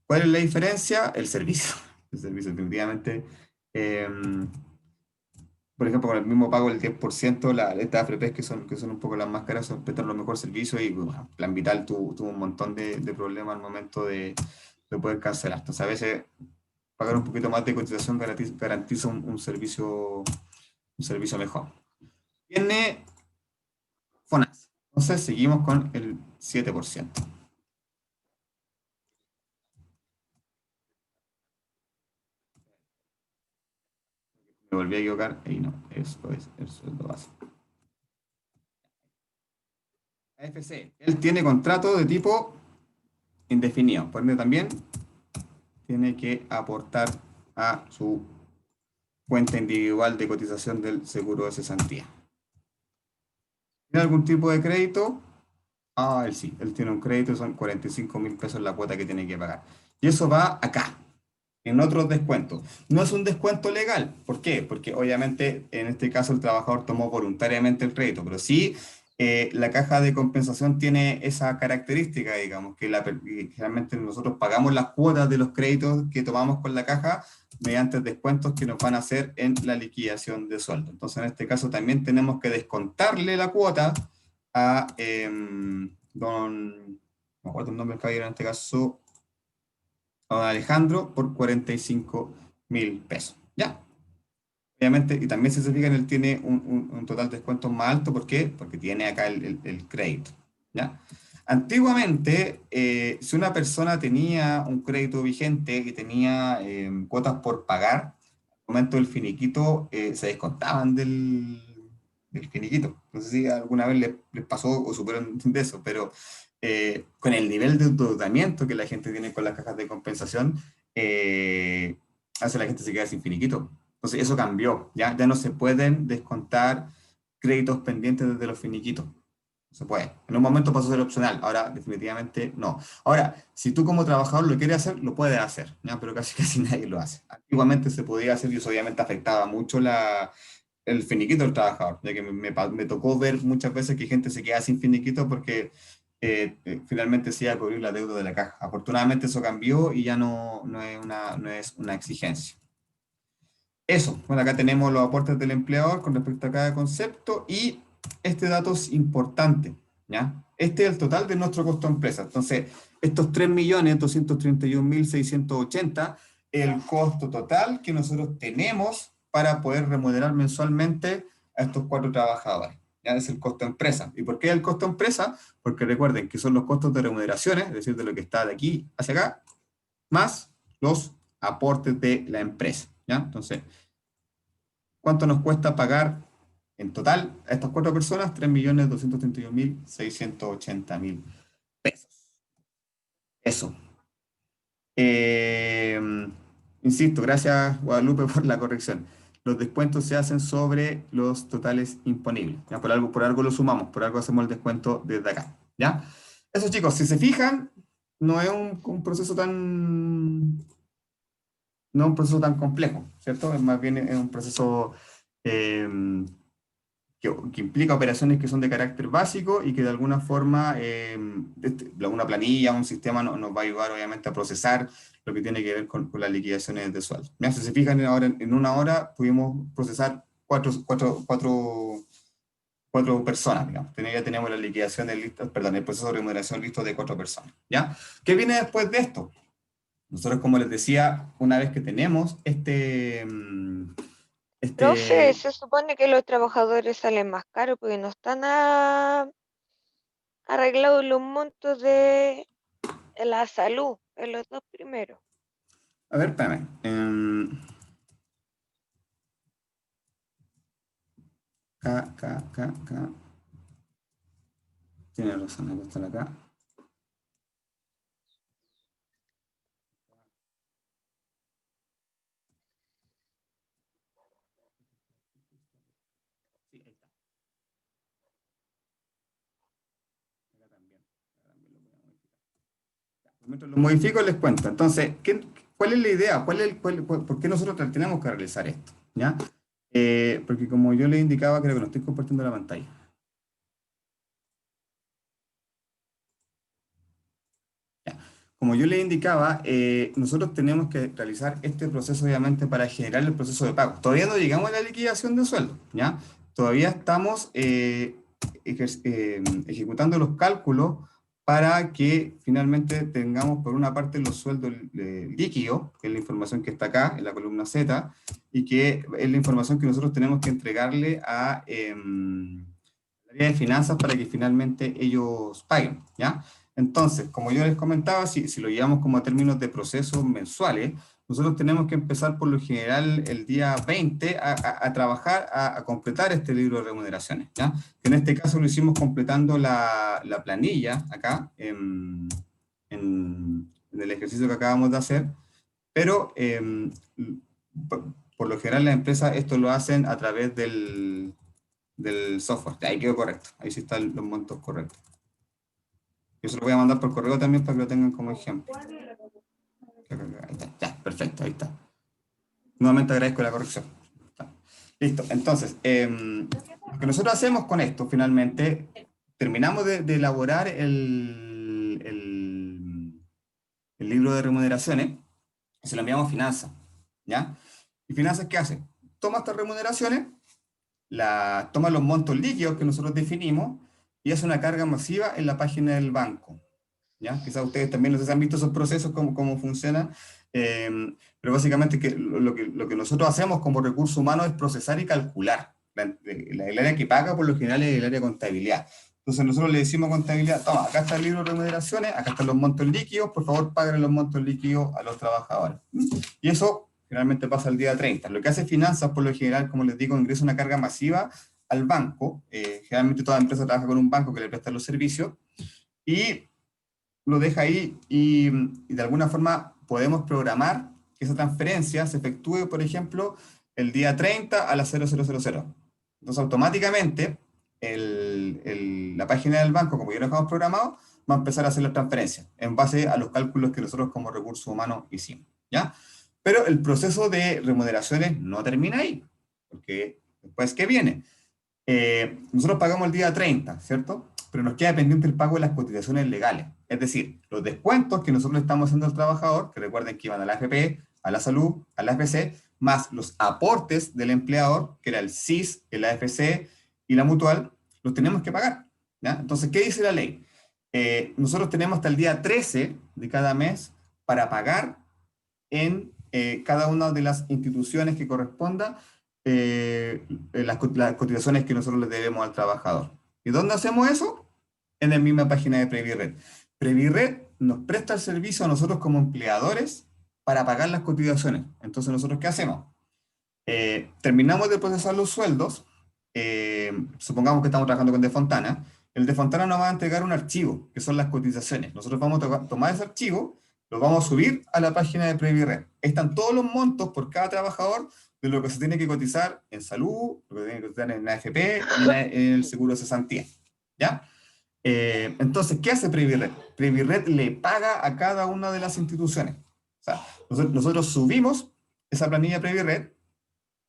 [SPEAKER 1] ¿Cuál es la diferencia? El servicio. El servicio definitivamente, por ejemplo, con el mismo pago del 10%, estas AFPs que son un poco las más caras, prestan los mejores servicios, y bueno, Plan Vital tuvo un montón de problemas al momento de poder cancelar. Entonces a veces pagar un poquito más de cotización garantiza un servicio mejor. Tiene FONASA. Entonces seguimos con el 7%. Me volví a equivocar, y no, eso es el sueldo base. AFC, él tiene contrato de tipo indefinido, por ende también tiene que aportar a su cuenta individual de cotización del seguro de cesantía. ¿Tiene algún tipo de crédito? Él sí, él tiene un crédito, son 45.000 pesos la cuota que tiene que pagar. Y eso va acá, en otros descuentos. No es un descuento legal. ¿Por qué? Porque obviamente en este caso el trabajador tomó voluntariamente el crédito, pero sí la caja de compensación tiene esa característica, digamos, que generalmente nosotros pagamos las cuotas de los créditos que tomamos con la caja mediante descuentos que nos van a hacer en la liquidación de sueldo. Entonces en este caso también tenemos que descontarle la cuota a no me acuerdo el nombre del caballero en este caso, a Alejandro, por 45.000 pesos, ¿ya? Obviamente, y también si se fijan, él tiene un total de descuentos más alto. ¿Por qué? Porque tiene acá el crédito, ¿ya? Antiguamente, si una persona tenía un crédito vigente y tenía cuotas por pagar, al momento del finiquito se descontaban del finiquito. No sé si alguna vez les pasó o supieron de eso, pero con el nivel de endeudamiento que la gente tiene con las cajas de compensación, hace la gente se queda sin finiquito. Entonces eso cambió, ya no se pueden descontar créditos pendientes desde los finiquitos. No se puede. En un momento pasó a ser opcional, ahora definitivamente no. Ahora, si tú como trabajador lo quieres hacer, lo puedes hacer, ¿ya? Pero casi nadie lo hace. Antiguamente se podía hacer, y eso obviamente afectaba mucho el finiquito del trabajador, ya que me tocó ver muchas veces que gente se queda sin finiquito porque finalmente se iba a cubrir la deuda de la caja. Afortunadamente eso cambió y ya no es una exigencia. Eso, bueno, acá tenemos los aportes del empleador con respecto a cada concepto, y este dato es importante, ¿ya? Este es el total de nuestro costo de empresa. Entonces, estos 3.231.680, el costo total que nosotros tenemos para poder remunerar mensualmente a estos 4 trabajadores. Ya es el costo de empresa. ¿Y por qué el costo de empresa? Porque recuerden que son los costos de remuneraciones, es decir, de lo que está de aquí hacia acá, más los aportes de la empresa, ¿ya? Entonces, ¿cuánto nos cuesta pagar en total a estas 4 personas? 3.231.680.000 pesos. Eso. Insisto, gracias Guadalupe por la corrección. Los descuentos se hacen sobre los totales imponibles, ¿ya? Por algo lo sumamos, por algo hacemos el descuento desde acá, ¿ya? Eso, chicos, si se fijan, no es un proceso tan complejo, ¿cierto? Es más bien es un proceso que implica operaciones que son de carácter básico y que de alguna forma una planilla, un sistema nos va a ayudar obviamente a procesar lo que tiene que ver con las liquidaciones de sueldo. Mira, si se fijan, ahora en una hora pudimos procesar cuatro personas, digamos. Ya tenemos la liquidación el proceso de remuneración listo de 4 personas, ¿ya? ¿Qué viene después de esto? Nosotros, como les decía, una vez que tenemos
[SPEAKER 6] Profe, se supone que los trabajadores salen más caros porque no están arreglados los montos de la salud en los dos primeros.
[SPEAKER 1] A ver, espérame. Acá. Tiene razón, acá está acá. Sí, ahí está. Acá también lo voy a modificar. Mientras lo modifico, les cuento. Entonces, ¿cuál es la idea? ¿Por qué nosotros tenemos que realizar esto? ¿Ya? Porque como yo les indicaba, creo que no estoy compartiendo la pantalla. Ya. Como yo les indicaba, nosotros tenemos que realizar este proceso, obviamente, para generar el proceso de pago. Todavía no llegamos a la liquidación de sueldo, ¿ya? Todavía estamos ejecutando los cálculos para que finalmente tengamos por una parte los sueldos líquidos, que es la información que está acá en la columna Z, y que es la información que nosotros tenemos que entregarle a la área de finanzas para que finalmente ellos paguen, ¿ya? Entonces, como yo les comentaba, si lo llevamos como a términos de procesos mensuales, nosotros tenemos que empezar por lo general el día 20 a trabajar, a completar este libro de remuneraciones, ¿ya? Que en este caso lo hicimos completando la planilla acá, en el ejercicio que acabamos de hacer, pero por lo general las empresas esto lo hacen a través del software. Ahí quedó correcto, ahí sí están los montos correctos. Yo se lo voy a mandar por correo también para que lo tengan como ejemplo. Ahí está, ya, perfecto, ahí está. Nuevamente agradezco la corrección. Listo, entonces, lo que nosotros hacemos con esto, finalmente, terminamos de elaborar el libro de remuneraciones y se lo enviamos a Finanzas, ¿ya? ¿Y Finanzas qué hace? Toma estas remuneraciones, toma los montos líquidos que nosotros definimos y hace una carga masiva en la página del banco, ¿ya? Quizás ustedes también no sé si han visto esos procesos, cómo funcionan, pero básicamente lo que nosotros hacemos como recursos humanos es procesar y calcular. El área que paga por lo general es el área de contabilidad. Entonces nosotros le decimos a contabilidad, toma, acá está el libro de remuneraciones, acá están los montos líquidos, por favor paguen los montos líquidos a los trabajadores. Y eso generalmente pasa el día 30. Lo que hace Finanzas, por lo general, como les digo, ingresa una carga masiva al banco. Generalmente toda empresa trabaja con un banco que le presta los servicios, y lo deja ahí y de alguna forma podemos programar que esa transferencia se efectúe, por ejemplo, el día 30 a las 0000. Entonces automáticamente la página del banco, como ya lo dejamos programado, va a empezar a hacer la transferencia en base a los cálculos que nosotros como recursos humanos hicimos, ¿ya? Pero el proceso de remuneraciones no termina ahí, porque después, ¿qué viene? Nosotros pagamos el día 30, ¿cierto? Pero nos queda pendiente el pago de las cotizaciones legales. Es decir, los descuentos que nosotros le estamos haciendo al trabajador, que recuerden que iban a la AFP, a la salud, a la AFP, más los aportes del empleador, que era el SIS, el AFC y la mutual, los tenemos que pagar, ¿ya? Entonces, ¿qué dice la ley? Nosotros tenemos hasta el día 13 de cada mes para pagar en cada una de las instituciones que corresponda las cotizaciones que nosotros le debemos al trabajador. ¿Y dónde hacemos eso? En la misma página de Previred. Previred nos presta el servicio a nosotros como empleadores para pagar las cotizaciones. Entonces, ¿nosotros qué hacemos? Terminamos de procesar los sueldos, supongamos que estamos trabajando con De Fontana, el De Fontana nos va a entregar un archivo, que son las cotizaciones. Nosotros vamos a tomar ese archivo, lo vamos a subir a la página de Previred. Están todos los montos por cada trabajador de lo que se tiene que cotizar en salud, lo que se tiene que cotizar en la AFP y en el seguro de cesantía, ¿ya? Entonces, ¿qué hace Previred? Previred le paga a cada una de las instituciones. O sea, nosotros subimos esa planilla Previred,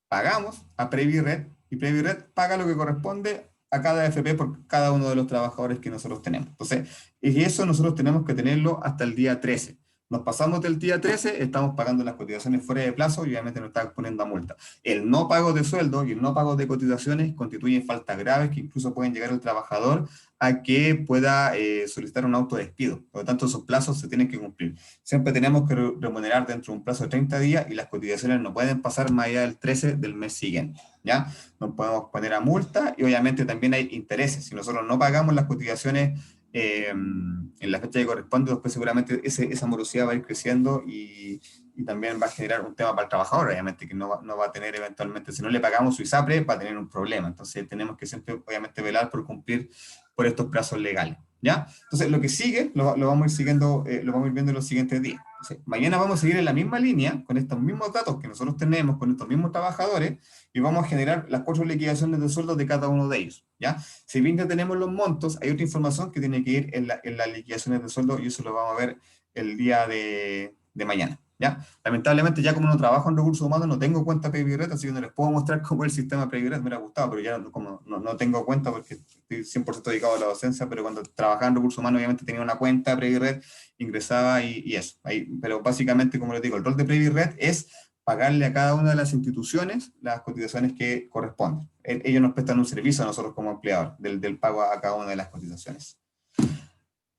[SPEAKER 1] pagamos a Previred, y Previred paga lo que corresponde a cada AFP por cada uno de los trabajadores que nosotros tenemos. Entonces, y eso nosotros tenemos que tenerlo hasta el día 13. nos pasamos del día 13, estamos pagando las cotizaciones fuera de plazo y obviamente nos está exponiendo a multa. El no pago de sueldo y el no pago de cotizaciones constituyen faltas graves que incluso pueden llegar al trabajador a que pueda solicitar un autodespido. Por lo tanto, esos plazos se tienen que cumplir. Siempre tenemos que remunerar dentro de un plazo de 30 días y las cotizaciones no pueden pasar más allá del 13 del mes siguiente, ¿ya? Nos podemos poner a multa y obviamente también hay intereses. Si nosotros no pagamos las cotizaciones en la fecha que corresponde, después seguramente esa morosidad va a ir creciendo y también va a generar un tema para el trabajador, obviamente, que no va a tener eventualmente, si no le pagamos su ISAPRE, va a tener un problema. Entonces tenemos que siempre, obviamente, velar por cumplir por estos plazos legales, ¿ya? Entonces lo que sigue, lo vamos a ir siguiendo, lo vamos a ir viendo en los siguientes días. Entonces, mañana vamos a seguir en la misma línea, con estos mismos datos que nosotros tenemos, con estos mismos trabajadores, y vamos a generar las 4 liquidaciones de sueldos de cada uno de ellos, ¿ya? Si bien ya tenemos los montos, hay otra información que tiene que ir en las liquidaciones de sueldo, y eso lo vamos a ver el día de mañana, ¿ya? Lamentablemente, ya como no trabajo en recursos humanos, no tengo cuenta PayBirret, así que no les puedo mostrar cómo es el sistema PayBirret, me hubiera gustado, pero ya no tengo cuenta porque estoy 100% dedicado a la docencia, pero cuando trabajaba en recursos humanos, obviamente tenía una cuenta PayBirret, ingresaba y eso. Pero básicamente, como les digo, el rol de PayBirret es pagarle a cada una de las instituciones las cotizaciones que corresponden. Ellos nos prestan un servicio a nosotros como empleadores del pago a cada una de las cotizaciones.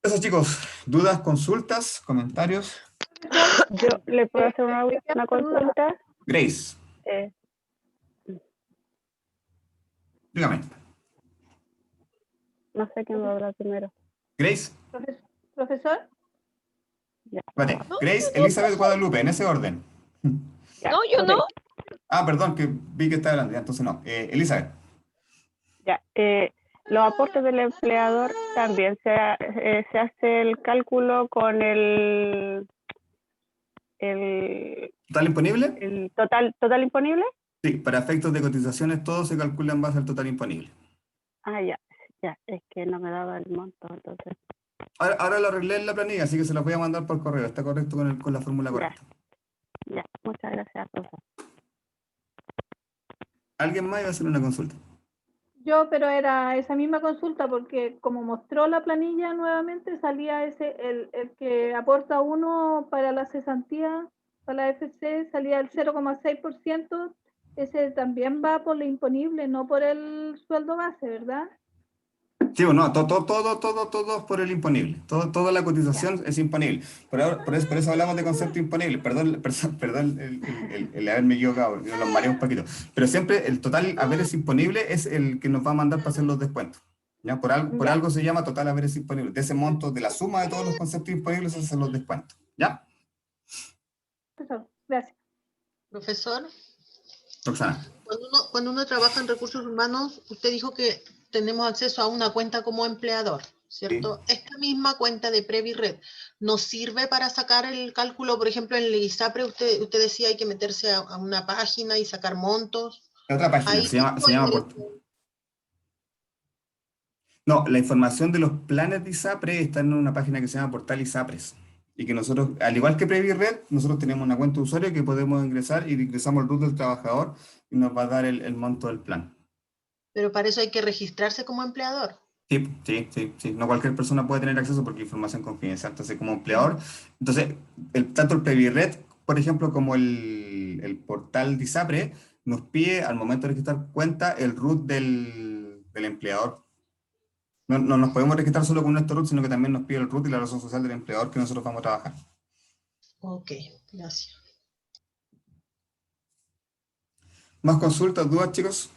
[SPEAKER 1] Eso, chicos. ¿Dudas, consultas, comentarios?
[SPEAKER 5] Yo le puedo hacer una consulta.
[SPEAKER 1] Grace, dígame.
[SPEAKER 5] No sé quién va a hablar primero.
[SPEAKER 1] Grace,
[SPEAKER 4] Profesor,
[SPEAKER 1] espérate. Grace, Elizabeth, Guadalupe, en ese orden.
[SPEAKER 5] Ya,
[SPEAKER 6] No, yo
[SPEAKER 5] ok.
[SPEAKER 6] no.
[SPEAKER 1] Ah, perdón, que vi que estaba hablando, ya, entonces no. Elizabeth.
[SPEAKER 5] Ya, los aportes del empleador también se hace el cálculo con el
[SPEAKER 1] ¿Total imponible?
[SPEAKER 5] total imponible.
[SPEAKER 1] Sí, para efectos de cotizaciones todo se calcula en base al total imponible.
[SPEAKER 5] Ah, ya, es que no me daba el monto, entonces.
[SPEAKER 1] Ahora lo arreglé en la planilla, así que se lo voy a mandar por correo. Está correcto con la fórmula correcta.
[SPEAKER 5] Ya, muchas gracias, profesor.
[SPEAKER 1] ¿Alguien más iba a hacer una consulta?
[SPEAKER 4] pero era esa misma consulta porque como mostró la planilla nuevamente, salía el que aporta uno para la cesantía, para la FC, salía el 0,6%. Ese también va por lo imponible, no por el sueldo base, ¿verdad?
[SPEAKER 1] Sí, bueno, todo por el imponible. Toda la cotización es imponible. Por eso hablamos de concepto imponible. Perdón el haberme equivocado, yo los mareo un poquito. Pero siempre el total haberes imponible es el que nos va a mandar para hacer los descuentos. ¿Ya? Por algo se llama total haberes imponible. De ese monto, de la suma de todos los conceptos imponibles, se hacen los descuentos. ¿Ya?
[SPEAKER 4] Profesor, gracias.
[SPEAKER 2] Profesor,
[SPEAKER 1] Roxana.
[SPEAKER 2] cuando uno trabaja en recursos humanos, usted dijo que tenemos acceso a una cuenta como empleador, ¿cierto? Sí. Esta misma cuenta de PreviRed nos sirve para sacar el cálculo, por ejemplo, en el ISAPRE, usted decía hay que meterse a una página y sacar montos.
[SPEAKER 1] Otra página, se llama No, la información de los planes de ISAPRE está en una página que se llama Portal ISAPRES. Y que nosotros, al igual que PreviRed, nosotros tenemos una cuenta de usuario que podemos ingresar y ingresamos el RUT del trabajador y nos va a dar el monto del plan.
[SPEAKER 2] Pero para eso hay que registrarse como empleador.
[SPEAKER 1] Sí. No cualquier persona puede tener acceso porque es información confidencial. Entonces, como empleador, tanto el PreviRed, por ejemplo, como el portal de ISAPRE, nos pide al momento de registrar cuenta el RUT del empleador. No nos podemos registrar solo con nuestro RUT, sino que también nos pide el RUT y la razón social del empleador que nosotros vamos a trabajar.
[SPEAKER 2] Ok, gracias.
[SPEAKER 1] ¿Más consultas, dudas, chicos?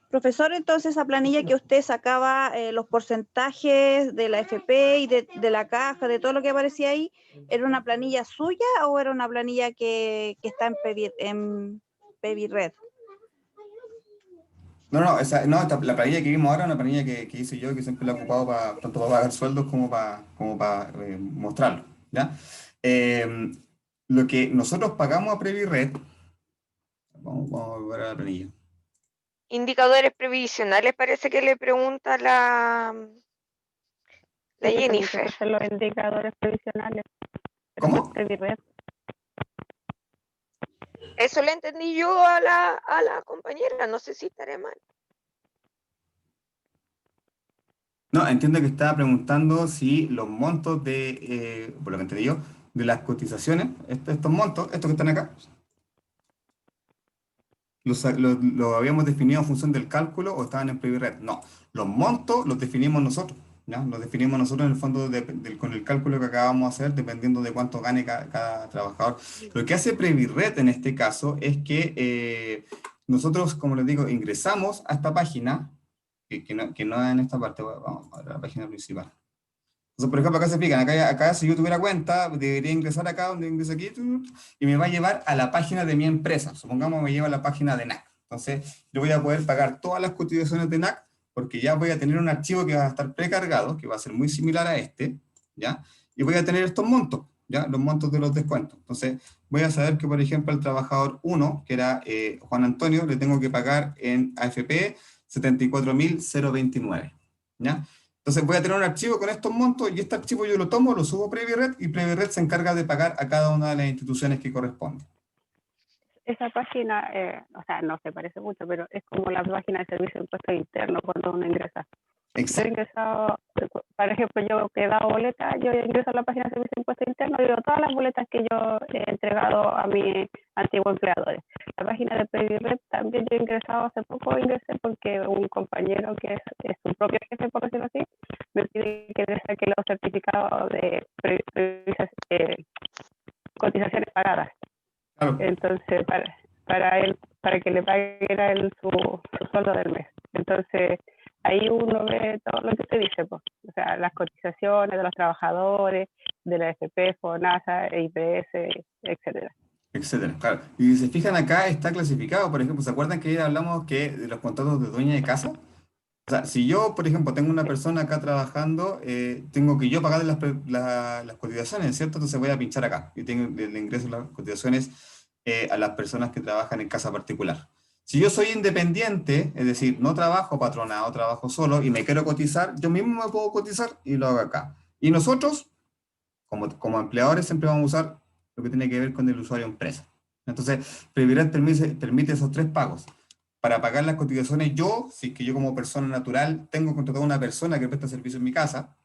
[SPEAKER 7] Profesor, entonces esa planilla que usted sacaba los porcentajes de la FP y de la caja, de todo lo que aparecía ahí, ¿era una planilla suya o era una planilla que está en PreviRed?
[SPEAKER 1] No, la planilla que vimos ahora es una planilla que hice yo, que siempre la he ocupado tanto para pagar sueldos como para mostrarlo, ¿ya? Lo que nosotros pagamos a PreviRed, vamos a ver a la planilla.
[SPEAKER 6] Indicadores previsionales, parece que le pregunta la Jennifer.
[SPEAKER 5] Los indicadores previsionales.
[SPEAKER 1] ¿Cómo?
[SPEAKER 6] Eso le entendí yo a la compañera, no sé si estaré mal.
[SPEAKER 1] No, entiendo que estaba preguntando si los montos por lo que entendí yo, de las cotizaciones, estos montos, estos que están acá, ¿los habíamos definido en función del cálculo o estaban en Previred? No, los montos los definimos nosotros, ¿ya? Los definimos nosotros en el fondo con el cálculo que acabamos de hacer, dependiendo de cuánto gane cada trabajador. Lo que hace Previred en este caso es que nosotros, como les digo, ingresamos a esta página, que no es en esta parte, vamos a la página principal. Entonces, por ejemplo, acá se pican, acá si yo tuviera cuenta, debería ingresar acá, donde ingreso aquí, y me va a llevar a la página de mi empresa. Supongamos me lleva a la página de NAC. Entonces, yo voy a poder pagar todas las cotizaciones de NAC, porque ya voy a tener un archivo que va a estar precargado, que va a ser muy similar a este, ¿ya? Y voy a tener estos montos, ¿ya? Los montos de los descuentos. Entonces, voy a saber que, por ejemplo, al trabajador 1, que era Juan Antonio, le tengo que pagar en AFP 74.029, ¿ya? Entonces voy a tener un archivo con estos montos y este archivo yo lo tomo, lo subo a Previred y Previred se encarga de pagar a cada una de las instituciones que corresponde.
[SPEAKER 5] Esa página, o sea, no se parece mucho, pero es como la página de servicio de impuestos internos cuando uno ingresa. Yo he
[SPEAKER 1] Exacto.
[SPEAKER 5] ingresado, por ejemplo, yo que he dado boletas, yo ingreso a la página de servicio de impuestos internos y veo todas las boletas que yo he entregado a mis antiguos empleadores. La página de Previred también yo he ingresado hace poco, ingresé porque un compañero que es su propio jefe, por decirlo así, me pide que le saque los certificados de cotizaciones pagadas.
[SPEAKER 1] Claro.
[SPEAKER 5] Entonces, para él, para que le paguen a él su sueldo del mes. Entonces, ahí uno ve todo lo que te dice, pues. O sea, las cotizaciones de los trabajadores, de la AFP, FONASA, IPS, etcétera.
[SPEAKER 1] Etcétera, claro. Y si se fijan acá está clasificado, por ejemplo, ¿se acuerdan que ayer hablamos que de los contratos de dueña de casa? O sea, si yo, por ejemplo, tengo una persona acá trabajando, tengo que yo pagar las cotizaciones, ¿cierto? Entonces voy a pinchar acá y le ingreso las cotizaciones a las personas que trabajan en casa particular. Si yo soy independiente, es decir, no trabajo patronado, trabajo solo y me quiero cotizar, yo mismo me puedo cotizar y lo hago acá. Y nosotros, como empleadores, siempre vamos a usar lo que tiene que ver con el usuario empresa. Entonces, Previred permite esos 3 pagos. Para pagar las cotizaciones, si es que yo como persona natural tengo contratado a una persona que presta servicio en mi casa,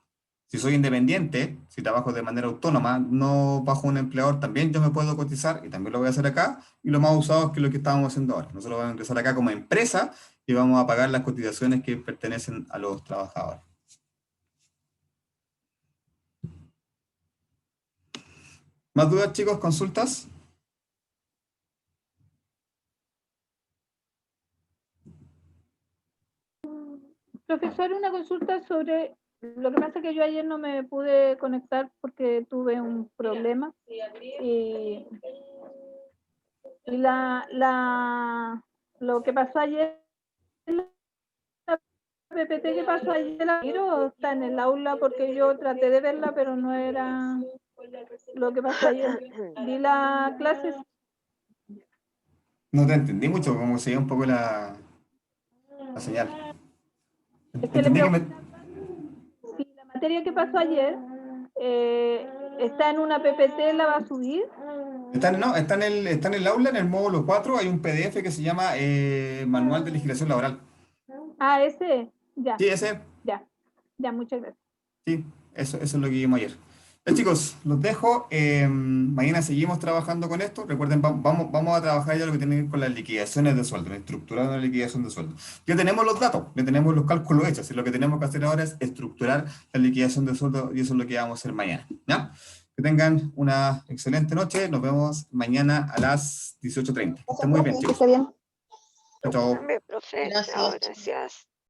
[SPEAKER 1] si soy independiente, si trabajo de manera autónoma, no bajo un empleador, también yo me puedo cotizar y también lo voy a hacer acá. Y lo más usado es que lo que estábamos haciendo ahora. Nosotros vamos a ingresar acá como empresa y vamos a pagar las cotizaciones que pertenecen a los trabajadores. ¿Más dudas, chicos? ¿Consultas?
[SPEAKER 4] Profesor, una consulta sobre, lo que pasa es que yo ayer no me pude conectar porque tuve un problema y lo que pasó ayer, la PPT que pasó ayer, está en el aula porque yo traté de verla, pero no era lo que pasó ayer. Vi la clase.
[SPEAKER 1] No te entendí mucho, como se iba un poco la señal.
[SPEAKER 4] Es que
[SPEAKER 1] Entendí que me...
[SPEAKER 4] si la materia que pasó ayer está en una PPT, ¿la va a subir?
[SPEAKER 1] Está en el aula, en el módulo 4, hay un PDF que se llama Manual de Legislación Laboral.
[SPEAKER 4] Ah, ese, ya.
[SPEAKER 1] Sí, ese.
[SPEAKER 4] Ya, muchas gracias.
[SPEAKER 1] Sí, eso es lo que vimos ayer. Chicos, los dejo. Mañana seguimos trabajando con esto. Recuerden, vamos a trabajar ya lo que tiene que ver con las liquidaciones de sueldo, estructurar una liquidación de sueldo. Ya tenemos los datos, ya tenemos los cálculos hechos, y lo que tenemos que hacer ahora es estructurar la liquidación de sueldo, y eso es lo que vamos a hacer mañana, ¿ya? Que tengan una excelente noche. Nos vemos mañana a las 18:30. Que estén muy bien, chicos.
[SPEAKER 6] Está bien.
[SPEAKER 1] Chao, chao.
[SPEAKER 6] Profe,
[SPEAKER 2] Gracias.
[SPEAKER 6] chao, gracias.